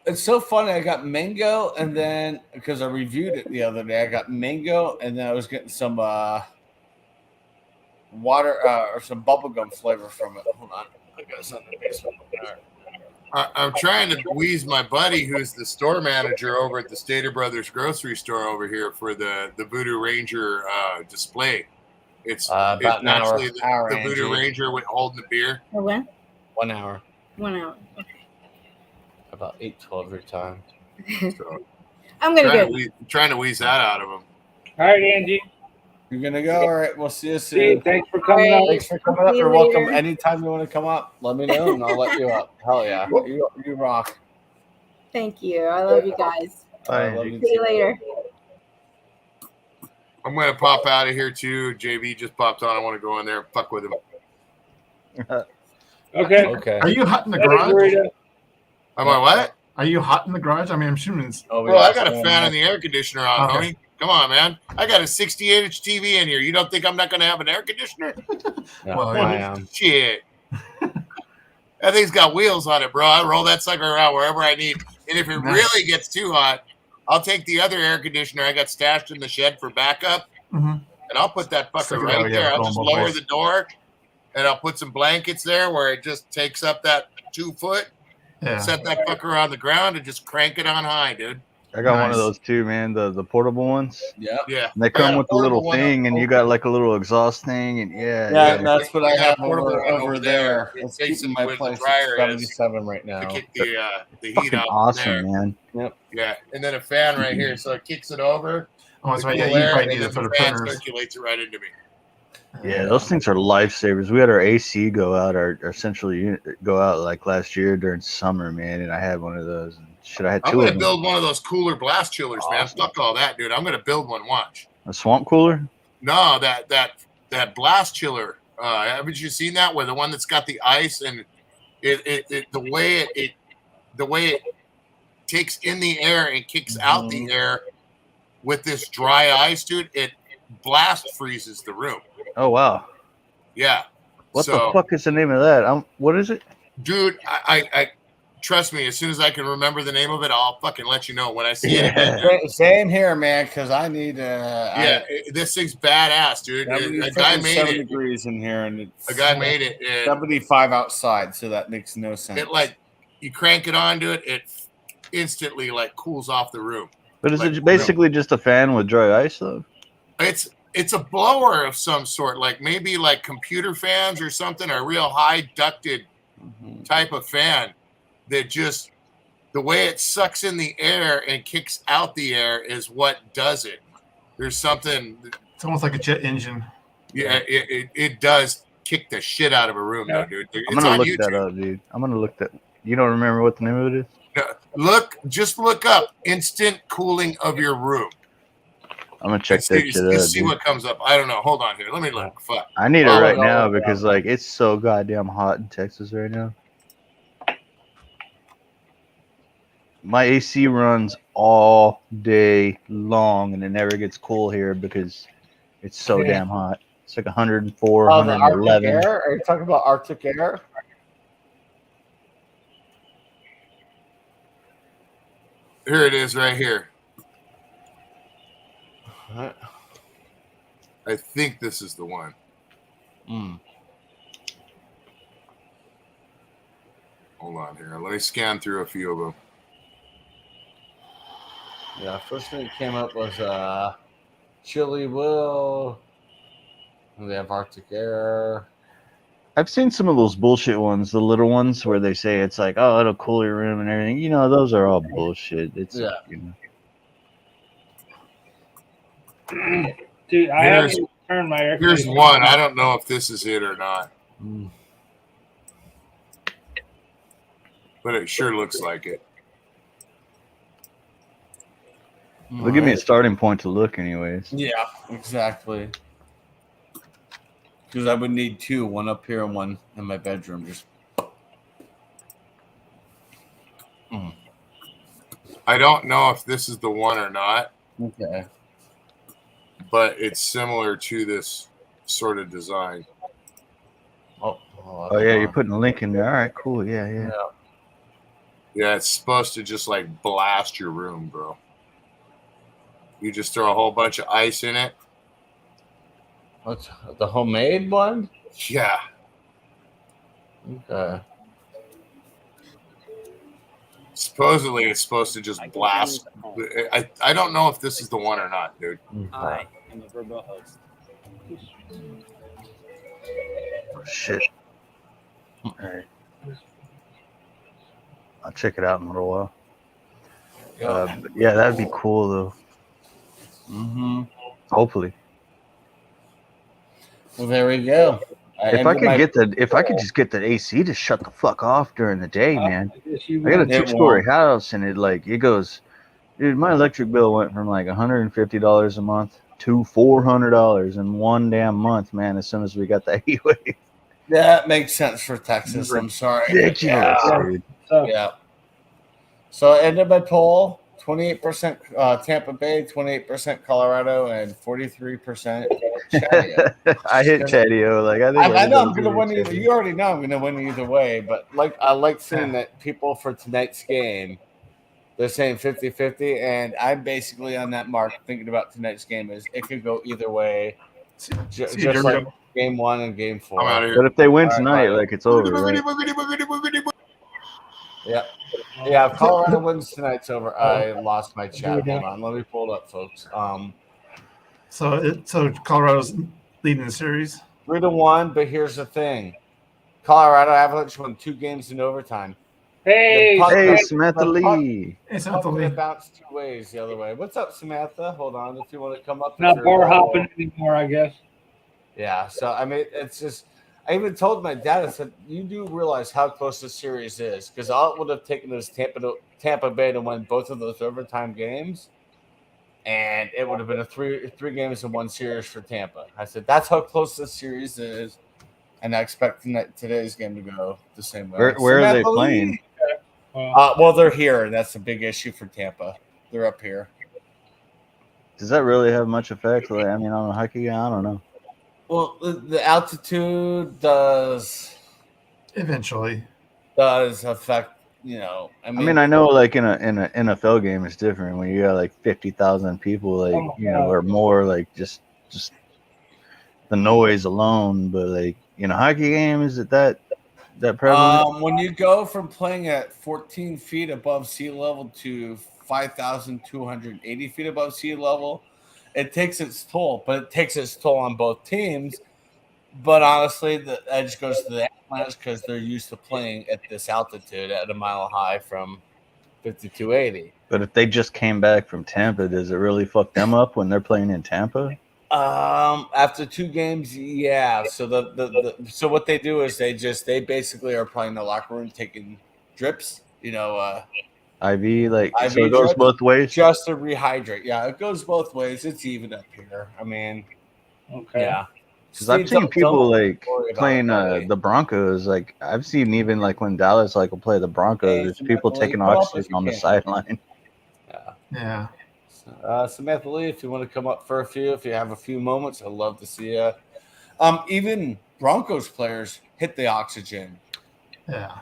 It's so funny. I got mango, and then because I reviewed it the other day, I got mango, and then I was getting some water or some bubblegum flavor from it. Hold on, I got something in the basement. I'm trying to wheeze my buddy, who's the store manager over at the Stater Brothers grocery store over here, for the Voodoo Ranger display. It's about an actually hour, the Voodoo Ranger with holding the beer. Or when? 1 hour. 1 hour. Okay. About 8:12 your time. So, I'm gonna go. Trying to wheeze that out of him. All right, Angie. You're gonna go. All right, we'll see you soon. Thanks for coming up. Thanks for coming up. You're welcome. Anytime you want to come up, let me know, and I'll let you up. Hell yeah, you rock. Thank you. I love you guys. I love you See you later. I'm gonna pop out of here too. JV just popped on. I want to go in there and fuck with him. Okay. Are you hot in the garage? Am I what? Are you hot in the garage? I mean, I'm assuming it's. Oh, I got a fan and the air conditioner on, homie. Come on, man. I got a 68-inch TV in here. You don't think I'm not going to have an air conditioner? No, I am. Shit. That thing's got wheels on it, bro. I roll that sucker around wherever I need. And if it really gets too hot, I'll take the other air conditioner I got stashed in the shed for backup, and I'll put that fucker right there. I'll just lower the door, and I'll put some blankets there where it just takes up that 2 foot. Yeah. Set that fucker on the ground and just crank it on high, dude. I got one of those too, man. The portable ones. Yeah. Yeah. And they come with a little thing, and you got like a little exhaust thing, and Yeah, and that's what I have over there. It's It's keeping my where the place dryer at is 77 right now. to get the heat fucking out awesome, there. man. Yep. Yeah, and then a fan right here, so it kicks it over. Oh, that's the right. Yeah, cool you air, probably and need then it for the the fan printers. circulates it right into me. Yeah, those things are lifesavers. We had our AC go out, our central unit go out like last year during summer, man, and I had one of those. And shit, I had I'm two gonna of them. build one of those cooler blast chillers, man. Fuck all that, dude. I'm gonna build one. Watch. A swamp cooler? No, that blast chiller. Haven't you seen that? Where the one that's got the ice and the way it takes in the air and kicks out the air with this dry ice, dude. It blast freezes the room. Oh wow! Yeah. What the fuck is the name of that? What is it? Dude, I trust me, as soon as I can remember the name of it, I'll fucking let you know when I see it again. Same here, man, because I need this thing's badass, dude. A guy made 7 it. degrees in here, and it's A guy made it. And 75 outside, so that makes no sense. it like you crank it onto it, it instantly like cools off the room. But is Like, it basically just a fan with dry ice though? It's a blower of some sort, like maybe like computer fans or something, a real high ducted type of fan that just the way it sucks in the air and kicks out the air is what does it. There's something. It's almost like a jet engine. Yeah, it does kick the shit out of a room, though, dude. I'm gonna look that up, dude. I'm gonna look that. You don't remember what the name of it is? Just look up instant cooling of your room. I'm gonna check that shit out. See what comes up. I don't know. Hold on here. Let me look. Fuck. I need it right now because like it's so goddamn hot in Texas right now. My AC runs all day long and it never gets cool here because it's so damn hot. It's like 104, 111. Arctic air? Are you talking about Arctic air? Here it is, right here. I think this is the one. Hold on here. Let me scan through a few of them. Yeah, first thing that came up was Chili Will. They have Arctic Air. I've seen some of those bullshit ones, the little ones where they say it's like, oh, it'll cool your room and everything. You know, those are all bullshit. It's you know. Dude, I haven't turned my air Here's conditioner one. on. I don't know if this is it or not. But it sure looks like it. They'll give me a starting point to look anyways. Yeah, exactly. Because I would need 2, one up here and one in my bedroom. Just I don't know if this is the one or not. Okay. But it's similar to this sort of design. Oh yeah, you're putting a link in there. All right, cool. Yeah. Yeah, it's supposed to just like blast your room, bro. You just throw a whole bunch of ice in it. What's the homemade one? Yeah. Okay. Supposedly, it's supposed to just blast. I don't know if this is the one or not, dude. I am a verbal host. Oh, shit. All right. I'll check it out in a little while. But yeah, that'd be cool though. Hopefully. Well, there we go. If I could just get that AC to shut the fuck off during the day, man. I got a 2-story house and it goes, dude, my electric bill went from like $150 a month to $400 in one damn month, man, as soon as we got the heat wave. That makes sense for Texas. I'm sorry. Ridiculous, dude. Yeah. So I ended my poll. 28% Tampa Bay, 28% Colorado, and 43% Chadeo. I hit Chadeo. Like I know I'm gonna win either. You already know I'm gonna win either way, but like I like seeing that people for tonight's game, they're saying 50-50, and I'm basically on that mark thinking about tonight's game is it could go either way, just like game 1 and game 4. I'm out of here. But if they win tonight, like it's over, right? Yeah. Yeah, if Colorado wins tonight's over. I lost my chat. Hold on, let me pull it up, folks. So Colorado's leading the series 3-1. But here's the thing: Colorado Avalanche won 2 games in overtime. Hey, Samantha Lee. Hey, Samantha Lee. Bounced 2 ways the other way. What's up, Samantha? Hold on, if you want to come up. Not bar hopping anymore, I guess. Yeah. So I mean, it's just. I even told my dad, I said, you do realize how close this series is, because all it would have taken is Tampa Bay to win both of those overtime games, and it would have been a three games in one series for Tampa. I said, that's how close this series is, and I expect today's game to go the same way. Where are they playing? Well, they're here, and that's a big issue for Tampa. They're up here. Does that really have much effect? Like, I mean, on a hockey game, I don't know. Well, the altitude does eventually affect I I mean, mean, I know like in a NFL game it's different when you got like 50,000 people, like or more, like just the noise alone. But like hockey game, is it that prevalent? when you go from playing at 14 feet above sea level to 5,280 feet above sea level, it takes its toll. But it takes its toll on both teams. But honestly, the edge goes to the Avalanche because they're used to playing at this altitude at a mile high from 5,280. But if they just came back from Tampa, does it really fuck them up when they're playing in Tampa? After 2 games, yeah. So so what they do is they basically are playing the locker room taking drips, IV, like IV so it goes drips, both ways. just to rehydrate. Yeah, it goes both ways. It's even up here. I mean, Okay. yeah. Because I've Steve, seen people like worry about playing it, buddy. the Broncos. Like I've seen even like when Dallas like will play the Broncos, there's people taking oxygen on the sideline. Yeah. Samantha Lee, if you want to come up for if you have a few moments, I'd love to see you. Even Broncos players hit the oxygen. Yeah.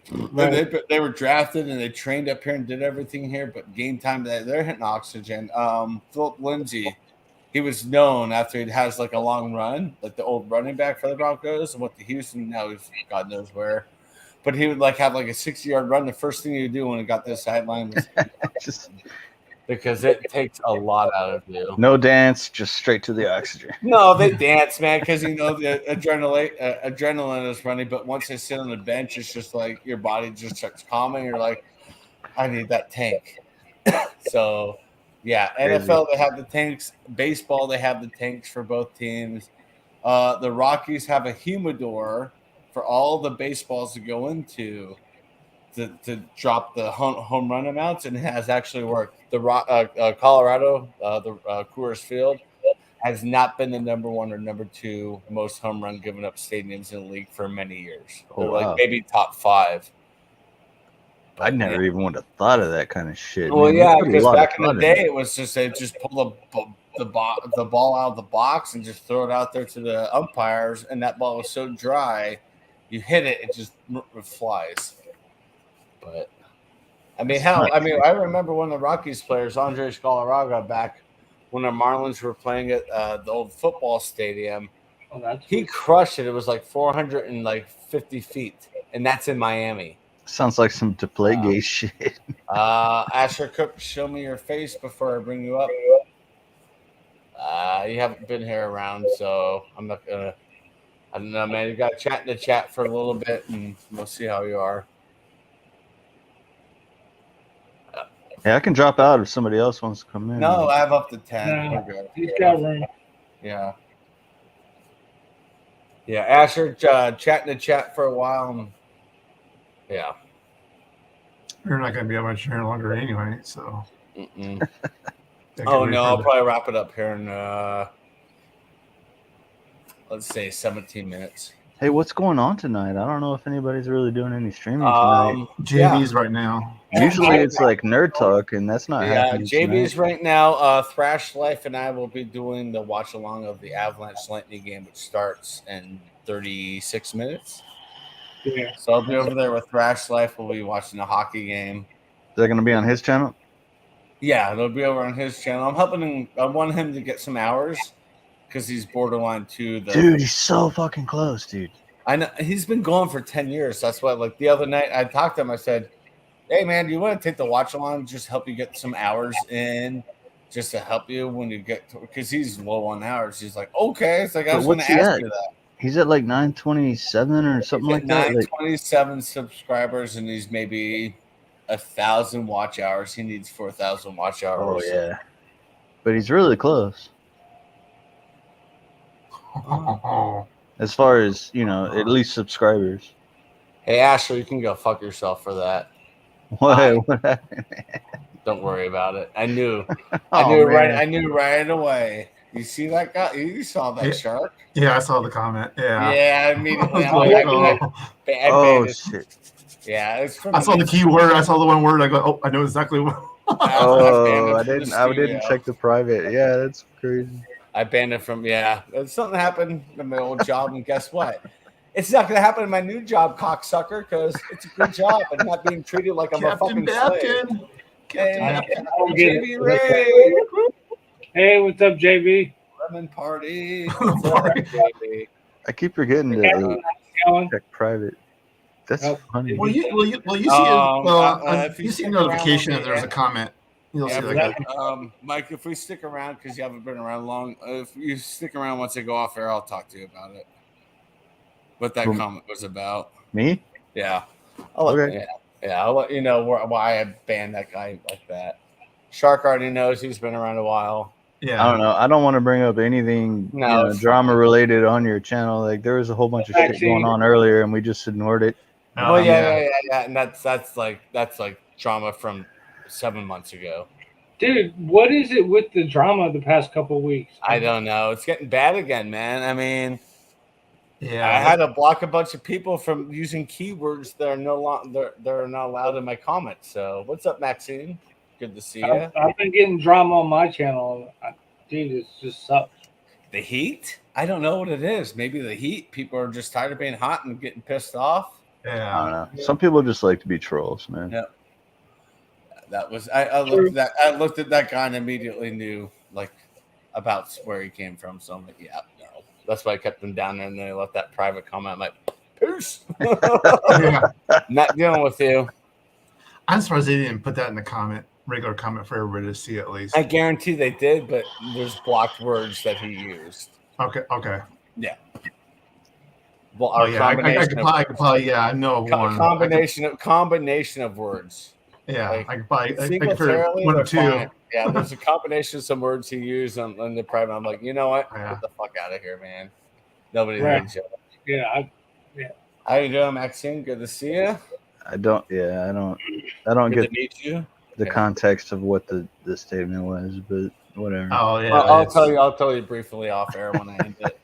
They were drafted and they trained up here and did everything here, but game time they're hitting oxygen. Philip Lindsay, he was known after he has like a long run, like the old running back for the Broncos, and went to Houston. Now he's God knows where. But he would like have like a 60-yard run. The first thing he would do when he got to the sideline was just because it takes a lot out of you. No dance, just straight to the oxygen. No, they dance, man, because the adrenaline is running. But once they sit on the bench, it's just like your body just starts calming. You're like, I need that tank. So, yeah, NFL they have the tanks. Baseball they have the tanks for both teams. The Rockies have a humidor for all the baseballs to go into to drop the home run amounts, and it has actually worked. The Colorado, Coors Field, has not been the number 1 or number 2 most home run given up stadiums in the league for many years. They're like maybe top 5. I never even would have thought of that kind of shit. Well, man. yeah, because back in the day, it was just they just pull the ball out of the box and just throw it out there to the umpires, and that ball was so dry, you hit it, it just flies. But I remember one of the Rockies players, Andre Scalaraga, back when the Marlins were playing at the old football stadium. He crushed it. It was like 450 feet, and that's in Miami. Sounds like some Deflategate shit. Asher Cook, show me your face before I bring you up. You haven't been here around, so I'm not gonna. I don't know, man. You got to chat in the chat for a little bit, and we'll see how you are. Yeah, I can drop out if somebody else wants to come in. No, I have up to 10. No, he's got room. Yeah. Yeah, Asher, chat in the chat for a while. Yeah. You're not going to be able to share longer anyway, so. Oh, no, I'll probably wrap it up here in, let's say, 17 minutes. Hey, what's going on tonight? I don't know if anybody's really doing any streaming tonight. JV's right now. Usually it's like nerd talk, and that's not happening. JV's tonight. right now. Thrash Life and I will be doing the watch along of the Avalanche Lightning game, which starts in 36 minutes. Yeah. So I'll be over there with Thrash Life. We'll be watching the hockey game. Is that going to be on his channel? Yeah, it'll be over on his channel. I'm helping him. I want him to get some hours because he's borderline too. Dude, he's so fucking close, dude. I know he's been going for 10 years. That's why, like the other night, I talked to him. I said, "Hey, man, do you want to take the watch along? Just help you get some hours in, just to help you when you get to." Because he's low on hours. He's like, "Okay." It's like I was going to ask you that. He's at like 927 or something like that. 927 subscribers, and he's maybe 1,000 watch hours. He needs 4,000 watch hours. Oh yeah, but he's really close. As far as at least subscribers. Hey Ashley, you can go fuck yourself for that. What happened? Don't worry about it. I knew. Oh, I knew right away. You see that guy? You saw that shark? Yeah, I saw the comment. Yeah. Yeah, immediately. Oh shit. Yeah, it's from I saw the key word. I saw the one word. I go, oh, I know exactly what. I didn't check the private. Yeah, that's crazy. I banned it from. Yeah, something happened in my old job, and guess what? It's not going to happen in my new job, cocksucker, because it's a good job and not being treated like I'm a fucking slave. Hey, JB Ray. Hey, what's up, JB? Lemon party. What's up, JB? I keep forgetting to check private. That's funny. Well, you see, if you see a stick around notification with that me, there's a comment. You'll yeah, see like Mike, if we stick around, because you haven't been around long, if you stick around once I go off air, I'll talk to you about it. What that comment was about. Me? Yeah. I'll let you know why I banned that guy like that. Shark already knows he's been around a while. Yeah. I don't know. I don't want to bring up anything drama related on your channel. Like there was a whole bunch of shit going on earlier, and we just ignored it. Oh yeah. And that's like drama from 7 months ago. Dude, what is it with the drama the past couple of weeks? I don't know. It's getting bad again, man. I mean, yeah, I had to block a bunch of people from using keywords that are they're not allowed in my comments. So, what's up, Maxine? Good to see you. I've been getting drama on my channel. Dude, it just sucks. The heat? I don't know what it is. Maybe the heat. People are just tired of being hot and getting pissed off. Yeah. I don't know. Some people just like to be trolls, man. Yeah. That was I looked at that guy and immediately knew like about where he came from. So I'm like, yeah, no. That's why I kept him down there, and then I left that private comment. I'm like, peace. Not dealing with you. I'm surprised they didn't put that in the regular comment for everybody to see at least. I guarantee they did, but there's blocked words that he used. Okay. Yeah. Well, I could probably I know of one. Combination of words. Yeah, like, I could figure one or two. Fine. Yeah, there's a combination of some words he used on the private. I'm like, you know what? Get the fuck out of here, man. Nobody needs you. Yeah. How you doing, Maxine? Good to see you. I don't get to meet you. The context of what the statement was, but whatever. Oh yeah. I'll tell you briefly off air when I end it.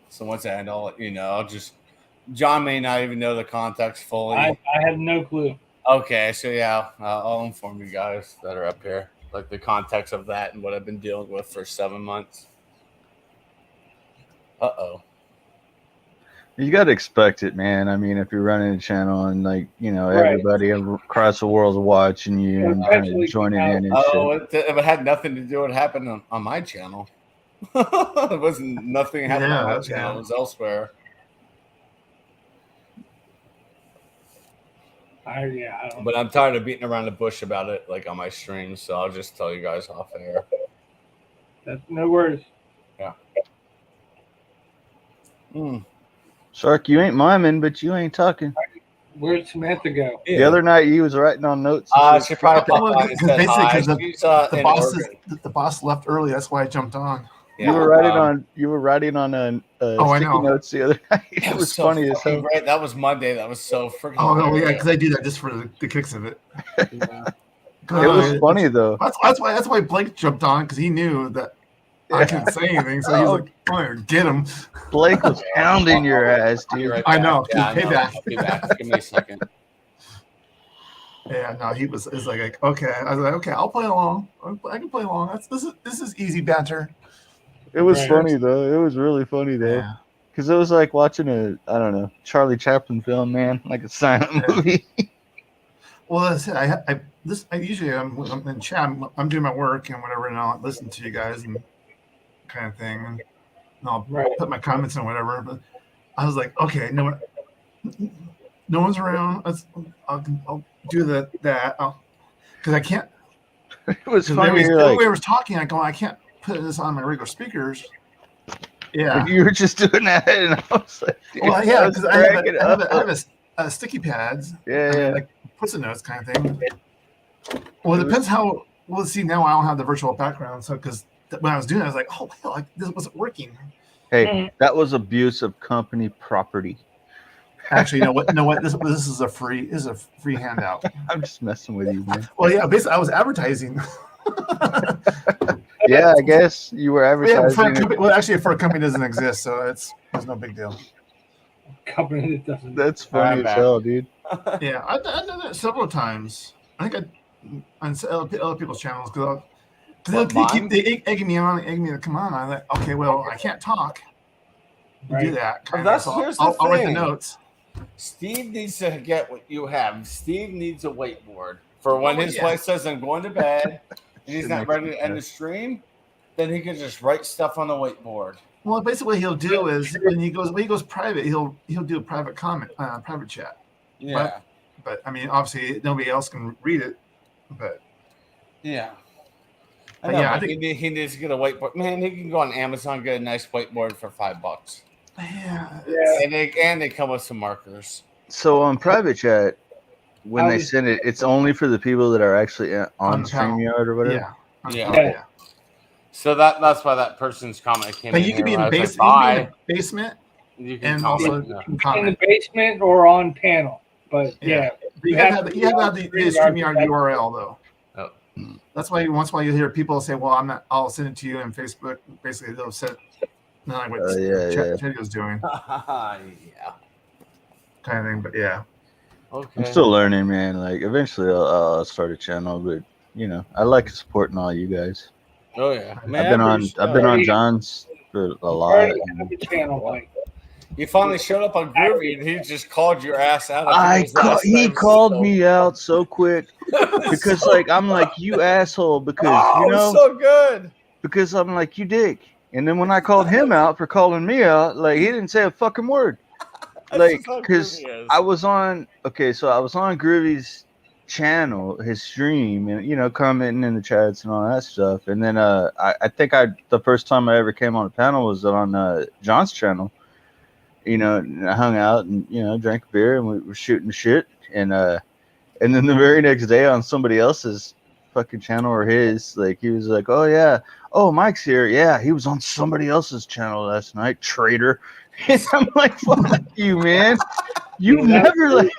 So once I end, I'll let you know. John may not even know the context fully. I have no clue. Okay, so yeah, I'll inform you guys that are up here, like the context of that and what I've been dealing with for 7 months. You got to expect it, man. I mean, if you're running a channel and everybody across the world's watching you and kind of joining in and shit. It had nothing to do with what happened on my channel. It wasn't nothing happened on my channel. It was elsewhere. But I'm tired of beating around the bush about it, like on my streams. So I'll just tell you guys off air. That's no worries. Yeah. Shark, you ain't miming, but you ain't talking. Where'd Samantha go? The other night you was writing on notes. She probably popped by and said hi. The boss left early. That's why I jumped on. Yeah, you were writing on sticky notes the other night. It was so funny as hell. Right, that was Monday. That was so freaking. Oh no, yeah, because I do that just for the kicks of it. It was funny though. That's why Blake jumped on, because he knew that I couldn't say anything. So he was like, "Come on, get him." Blake was pounding your ass, dude. Right, I know. Yeah, payback. I'll be back. Give me a second. Yeah, no, it's like okay. I was like, okay, I'll play along. I can play along. This is easy banter. It was funny though. It was really funny though, because it was like watching Charlie Chaplin film, man, like a silent movie. Well, that's it. I usually I'm in chat. I'm doing my work and whatever, and I'll listen to you guys and kind of thing, and I'll put my comments in whatever. But I was like, okay, no one's around. I'll do that because I can't. It was funny. Everybody was talking. I can't put this on my regular speakers. Yeah, you were just doing that, and I was like, well, yeah, because I have a sticky pads. Yeah, like Post-it notes kind of thing. Well, it depends how. Well, see, now I don't have the virtual background, so because when I was doing it, I was like, oh hell, this wasn't working. Hey, that was abuse of company property. Actually, you know what? This is a free handout. I'm just messing with you, man. Well, yeah, basically, I was advertising. Yeah, I guess you were advertising. Actually, for a company that doesn't exist, so it's no big deal. Company that doesn't. That's funny as hell, dude. Yeah, I've done that several times. I think on other people's channels because they keep egging me to come on. I'm like, okay, well, I can't talk. You do that. But Kind that's of. here's I'll the write the thing. notes. Steve needs to get what you have. Steve needs a whiteboard for when Oh, his yeah. wife says, I'm going to bed, and he's Shit not makes ready me to end the sad. stream, then he can just write stuff on the whiteboard. Well, basically, what he'll do is when he goes private, he'll do a private comment, private chat. Yeah. But I mean, obviously, nobody else can read it. But Yeah. I But know, yeah, I but think- he needs to get a whiteboard. Man, he can go on Amazon, get a nice whiteboard for $5. yeah, And they come with some markers. So on private chat, when How they does- send it, it's only for the people that are actually on On the panel. StreamYard or whatever. yeah, Yeah. yeah. So that's why that person's comment came But in you could here. be in when the I was like, basement, You can and comment. also Yeah. you can in the comment. basement or on panel. But Yeah. yeah, But you have to have the StreamYard to URL though. Oh. That's why once in a while you hear people say, "Well, I'm not. I'll send it to you on Facebook." Basically, they'll send. Not like what Chadeo's doing, Yeah. kind of thing. But yeah, Okay. I'm still learning, man. Like eventually I'll start a channel, but you know, I like supporting all you guys. Oh yeah. Man, I've been on John's for a lot. already have a channel, Mike. You finally showed up on Groovy, and he just called your ass out. I think it was last He time, called so- me out so quick because like I'm like, you asshole, because Oh, you know, so good. because I'm like, you dick. And then when I called him out for calling me out, like he didn't say a fucking word. Like, just how because Groovy is. I was on Groovy's channel, his stream, and you know, commenting in the chats and all that stuff. And then I think the first time I ever came on a panel was on John's channel. You know, and I hung out and you know, drank a beer and we were shooting shit. And then the very next day on somebody else's fucking channel or his, like he was like, "Oh yeah, oh Mike's here. Yeah, he was on somebody else's channel last night, traitor." And I'm like, "Fuck you, man. You never like."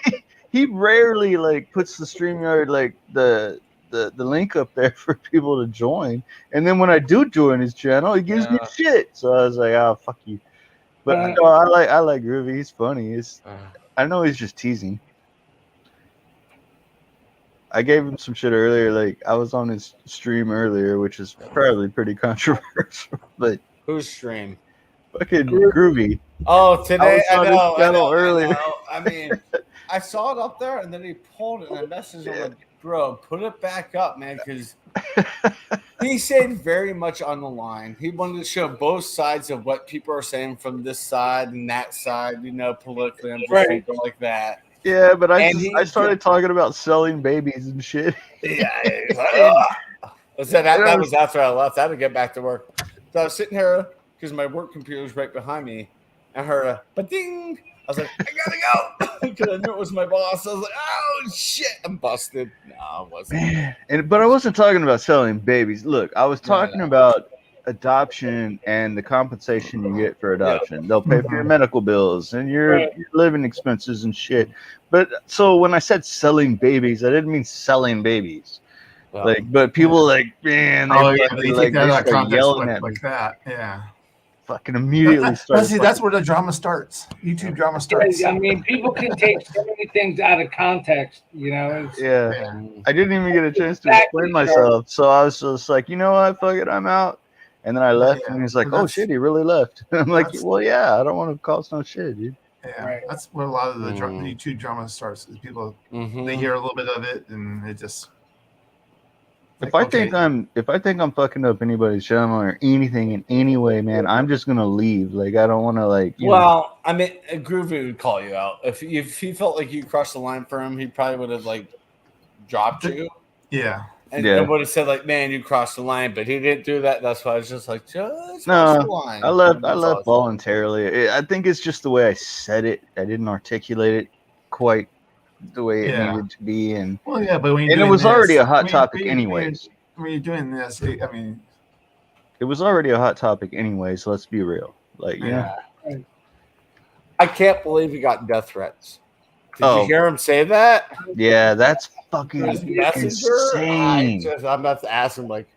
He rarely like puts the StreamYard like the link up there for people to join. And then when I do join his channel, he gives me shit. So I was like, "Oh fuck you." But no, I like Groovy. He's funny. I know he's just teasing. I gave him some shit earlier. Like I was on his stream earlier, which is probably pretty controversial. But Whose stream? fucking Groovy. Oh, today I was on his I channel know. earlier. I mean, I saw it up there, and then he pulled it, and I messaged him like, "Bro, put it back up, man," because he said very much on the line. He wanted to show both sides of what people are saying from this side and that side. You know, politically, I'm just thinking like that. Yeah, but I And started talking about selling babies and shit. Yeah, he's like, "Ugh." I said that was after I left. I had to get back to work. So I was sitting here because my work computer was right behind me. I heard a ba-ding. I was like, I gotta go because I knew it was my boss. I was like, oh shit, I'm busted. No, I wasn't. But I wasn't talking about selling babies. Look, I was talking about adoption and the compensation you get for adoption. They'll pay for your medical bills and your living expenses and shit. But so when I said selling babies, I didn't mean selling babies. But people like, man, they they fucking, take that out of start context yelling at me. like that. Yeah. Fucking immediately started. See, that's where the drama starts. YouTube drama starts. I mean, people can take so many things out of context, you know. Yeah. I didn't even get a chance to Exactly, explain myself. So I was just like, you know what? Fuck it, I'm out. And then I left, and he's like, Well, "Oh shit, he really left." And I'm like, that's- "Well, yeah, I don't want to cause no shit, dude." Yeah, that's where a lot of the YouTube drama starts. Is people they hear a little bit of it and it just. If I think I'm fucking up anybody's channel or anything in any way, man, I'm just gonna leave. Like I don't want to like. You know. Well, I mean, Groovy would call you out if he felt like you crossed the line for him. He probably would have like dropped you. Yeah. And would have said like, "Man, you crossed the line," but he didn't do that. That's why I was just like, "Just cross the No, line." I left voluntarily. I think it's just the way I said it. I didn't articulate it quite the way it needed to be, and Well, yeah, but when you're and it doing was already this- a hot when you- topic when you- anyways. When you're doing this, I mean, It was already a hot topic anyways. Let's be real. Like, yeah. I can't believe he got death threats. Did Oh. you hear him say that? Yeah, that's fucking His messenger. insane. I'm about to ask him like,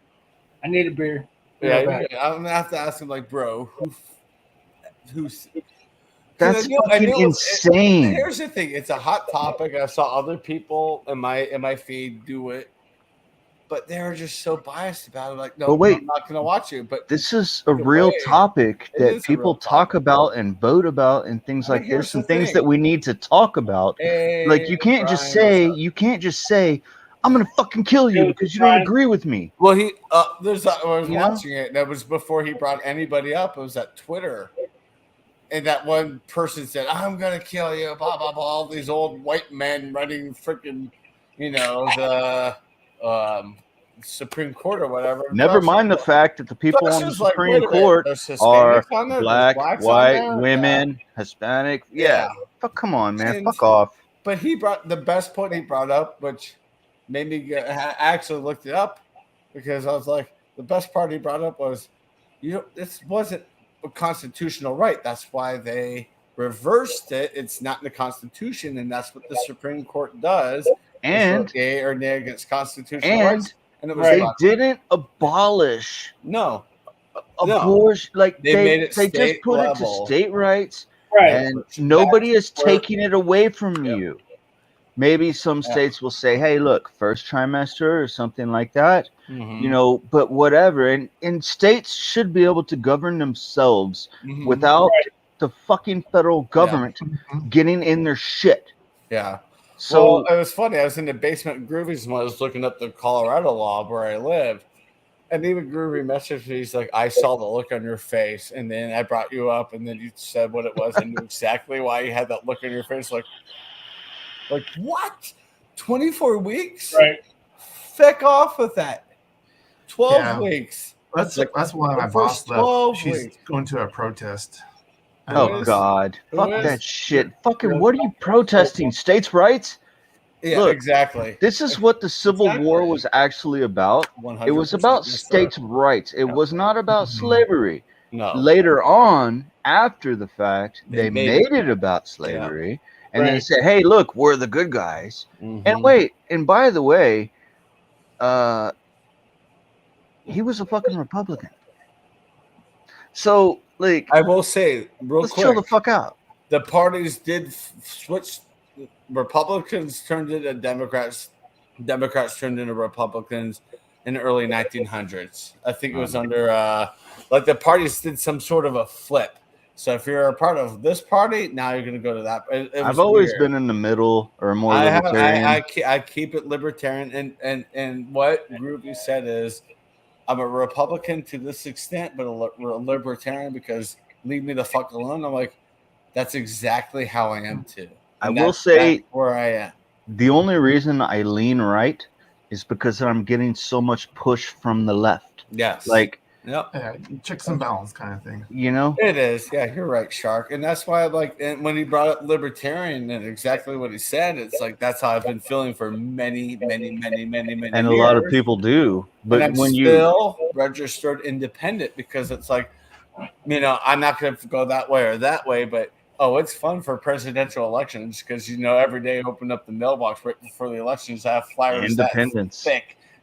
I need a beer. yeah, back. I'm gonna have to ask him like, bro, who's That's fucking insane. Here's the thing: it's a hot topic. I saw other people in my feed do it, but they were just so biased about it. Like, no, But wait, I'm not going to watch you. But this is a either real way, topic it that is a people real talk topic. about and vote about and things But like here's this the and things thing. that we need to talk about. Like Hey, you can't just Brian, what's say, I'm gonna fucking kill you because you don't Brian. agree with me. Well, I was You know? watching it. That was before he brought anybody up. It was at Twitter, and that one person said, "I'm gonna kill you." Blah blah blah. All these old white men running freaking, the Supreme Court or whatever. Never mind the fact that the people Plus, on the it's like, Supreme wait a minute, Court there's are Hispanics on there, there's black, blacks on white, there. women, Hispanic. Yeah. Fuck, come on, man. And- Fuck off. But he brought the best point he brought up, which made me I actually looked it up because I was like, the best part he brought up was, this wasn't a constitutional right. That's why they reversed it. It's not in the Constitution, and that's what the Supreme Court does. And yay or nay against constitutional rights. And it was they didn't abolish abortion. Like they made it they just state put it level. to state rights, Right. and nobody is taking it away from you. Maybe some states will say, "Hey, look, first trimester or something like that," but whatever. And states should be able to govern themselves without the fucking federal government getting in their shit. Yeah. So it was funny. I was in the basement of Groovy's when I was looking up the Colorado law where I live. And even Groovy messaged me. He's like, I saw the look on your face. And then I brought you up. And then you said what it was. I knew exactly why you had that look on your face. Like what? 24 weeks? Right. Feck off with that. 12 weeks. That's why my boss left. She's going to a protest. Oh God! Fuck that shit! Fucking what are you protesting? States' rights? Yeah, Look, exactly. This is what the Civil War was actually about. It was about states' rights. It was not about slavery. No. Later on, after the fact, they made made it about slavery, and then Right. said, "Hey, look, we're the good guys." And wait, and by the way, he was a fucking Republican. So, like, I will say, let's chill the fuck out. The parties did switch. Republicans turned into Democrats. Democrats turned into Republicans in the early 1900s. I think it was under like the parties did some sort of a flip. So if you're a part of this party, now you're going to go to that. I've always been in the middle or more libertarian. I keep it libertarian, and what Groovy said is, I'm a Republican to this extent, but a libertarian because leave me the fuck alone. I'm like, that's exactly how I am too. I will say where I am. The only reason I lean right is because I'm getting so much push from the left. Yes. Like, yeah, checks and balance kind of thing. You know? It is. Yeah, you're right, Shark. And that's why and when he brought up libertarian and exactly what he said, it's like that's how I've been feeling for many and years. a lot of people do. But and I'm when still registered independent because it's like, I'm not going to go that way or that way, but it's fun for presidential elections because every day I open up the mailbox right before the elections, I have flyers Independence.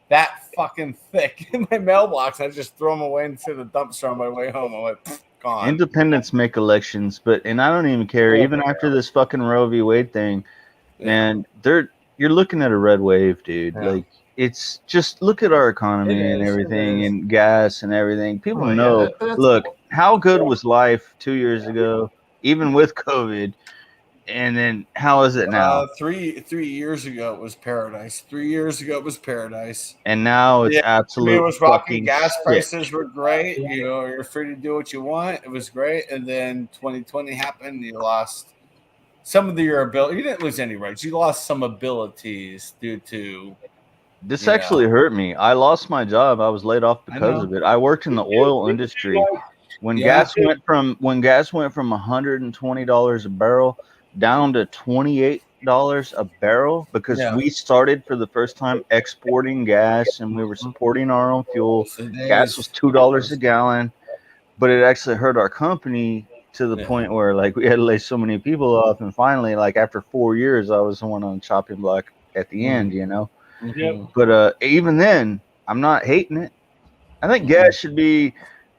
that fucking thick in my mailbox. I just throw them away into the dumpster on my way home. I'm like, gone. Independents make elections, and I don't even care. Even after this fucking Roe v. Wade thing, man, you're looking at a red wave, dude. Yeah. Like, it's just look at our economy and everything, and gas and everything. People know. Look, how good was life 2 years ago, even with COVID? And then how is it now? 3 years ago it was paradise. 3 years ago it was paradise. And now it's absolute. It was rocking. fucking Gas shit. prices were great. You're free to do what you want. It was great. And then 2020 happened. You lost some of your ability. You didn't lose any rights. You lost some abilities due to. This actually hurt me. I lost my job. I was laid off because of it. I worked in the oil industry. When gas went from $120 a barrel down to $28 a barrel because we started for the first time exporting gas and we were supporting our own fuel. Gas was $2 a gallon, but it actually hurt our company to the point where like we had to lay so many people off. And finally, like after 4 years, I was the one on the chopping block at the end, Yep. But even then, I'm not hating it. I think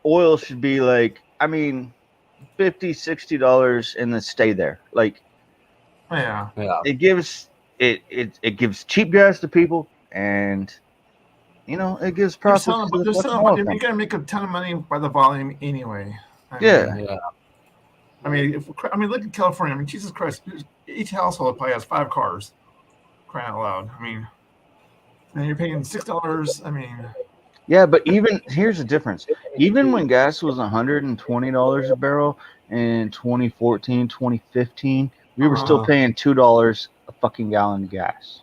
oil should be like, $50, $60 and then stay there. Like, it gives cheap gas to people, and you know, it gives They're profits selling, to the they're fucking selling, oil you're company. gonna make a ton of money by the volume anyway. Yeah. I mean, look at California. I mean, Jesus Christ, each household probably has 5 cars. Crying out loud. I mean, and you're paying $6. I mean, Yeah, but even here's the difference. Even when gas was $120 a barrel in 2014, 2015, we were still paying $2 a fucking gallon of gas.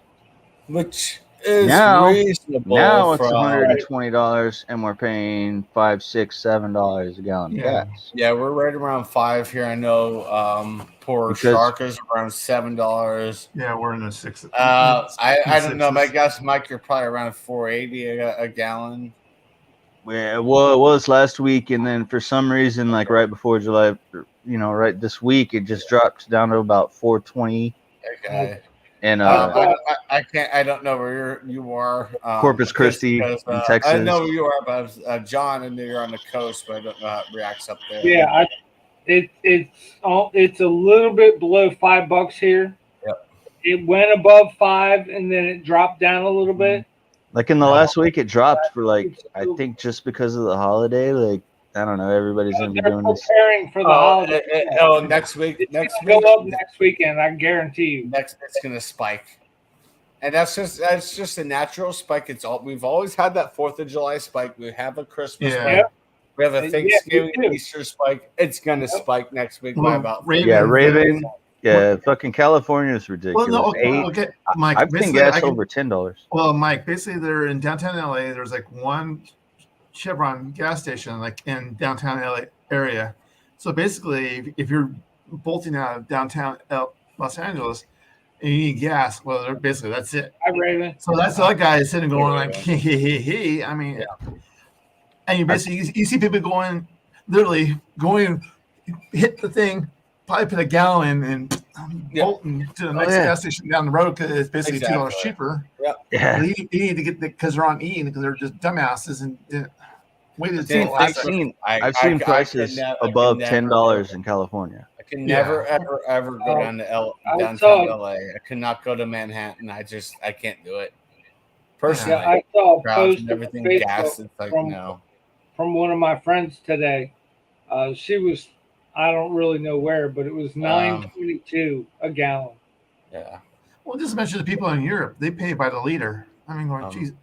Which is Now reasonable it's from $120 and we're paying $5, $6, $7 a gallon of gas. Yeah, we're right around 5 here. I know poor Because- Shark is around $7. yeah, we're in the 6. I don't know. My guess, Mike, you're probably around $4.80 a gallon. Yeah, well, it was last week, and then for some reason, like right before July, you know, right this week, it just dropped down to about $4.20. Okay. And I can't. I don't know where you are. Corpus Christi in Texas. I know where you are, but John, I know you're on the coast, but I don't know how it reacts up there. Yeah, it's a little bit below $5 here. Yep. It went above 5 and then it dropped down a little bit. Like in the last week, it dropped for like I think just because of the holiday. Like I don't know, everybody's gonna be doing this. Preparing for the holiday. Next week. It's gonna go up next weekend. I guarantee you. It's gonna spike, and that's just a natural spike. We've always had that 4th of July spike. We have a Christmas spike. Yep. We have a Thanksgiving Easter spike. It's gonna spike next week by about Raven. Yeah, fucking California is ridiculous. Well, no, okay, Mike. I've seen gas over $10. Well, Mike, basically, they're in downtown LA. There's like one Chevron gas station, like in downtown LA area. So basically, if you're bolting out of downtown Los Angeles and you need gas, well, basically that's it. Hi, Raven. So that's the other guy is sitting going like, hey. I mean, and you basically you see people going, literally going, hit the thing. Probably put a gallon and bolting to the next gas station down the road because it's basically $2 cheaper. Yeah. You need to get because they're on E because they're just dumbasses and didn't wait to see. I've seen prices above $10 in California. I can never ever go down to downtown LA. I cannot go to Manhattan. I can't do it. Personally, I saw a crowds post and everything on Facebook gas. It's like from one of my friends today. She was. I don't really know where, but it was $9.22 a gallon. Yeah. Well, just mention the people in Europe; they pay by the liter. I mean, going, geez.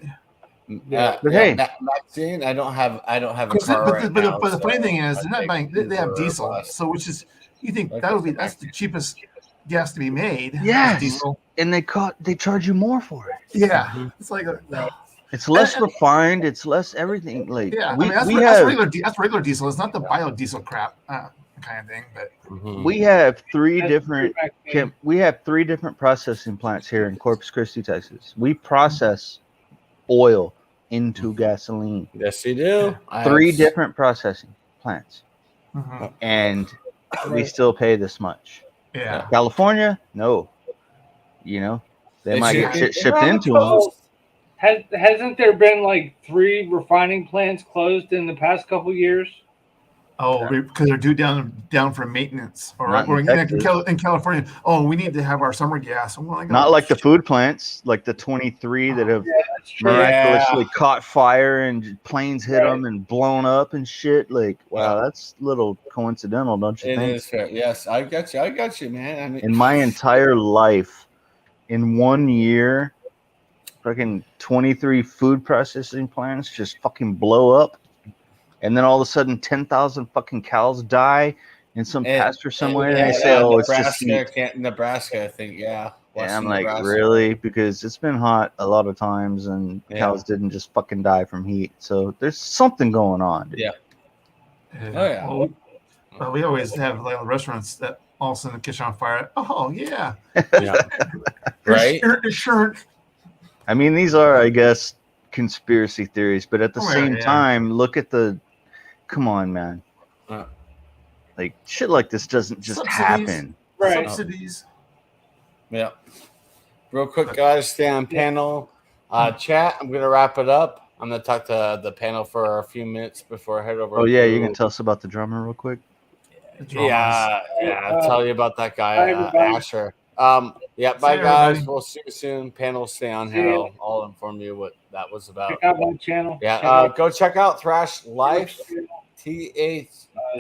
But hey, Maxine, I don't have a car but the funny thing is, they're not buying. They have diesel, so which is you think that's the cheapest gas to be made. Yes, diesel, and they charge you more for it. Yeah, it's like it's less refined. It's less everything. Like that's regular diesel. It's not the biodiesel crap. Kind of thing, but we have three different processing plants here in Corpus Christi, Texas. We process oil into gasoline. Yes, you do. Three different processing plants, and we still pay this much. Yeah, California, no. You know, they might get shit shipped into them. Hasn't there been like 3 refining plants closed in the past couple years? Oh, because they're due down for maintenance, or in California. Oh, we need to have our summer gas. Not like the food plants, like the 23 that have miraculously caught fire and planes hit them and blown up and shit. Like, wow, that's a little coincidental, don't you think? It is fair. Yes, I got you, man. I mean, in my entire life, in 1 year, fucking 23 food processing plants just fucking blow up. And then all of a sudden, 10,000 fucking cows die in some pasture somewhere, and they say, "Oh, it's just Nebraska." I think, yeah. And I'm like, really? Because it's been hot a lot of times, and cows didn't just fucking die from heat. So there's something going on. Dude. Yeah. Oh yeah. Well, we always have like restaurants that all of a sudden catch on fire. Oh yeah. Right. Sure. I mean, these are, I guess, conspiracy theories, but at the same time, look at the. Come on, man. Like shit like this doesn't just happen. Right. Subsidies. Yeah. Real quick, guys, stay on panel. Chat, I'm going to wrap it up. I'm going to talk to the panel for a few minutes before I head over. Oh, yeah, you can tell us about the drummer real quick? Yeah, I'll tell you about that guy, Asher. Yeah, See bye, you, guys. everybody. We'll see you soon. Panel, stay on See here. you. I'll inform you what that was about. Check out my channel. Yeah, go check out Thrash Life. Sharks.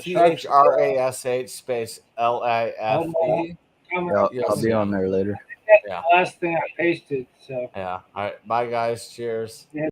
THRASH space LIFE. Yeah, I'll be on there later. Yeah. The last thing I pasted. So Yeah. All right. Bye, guys. Cheers. yeah.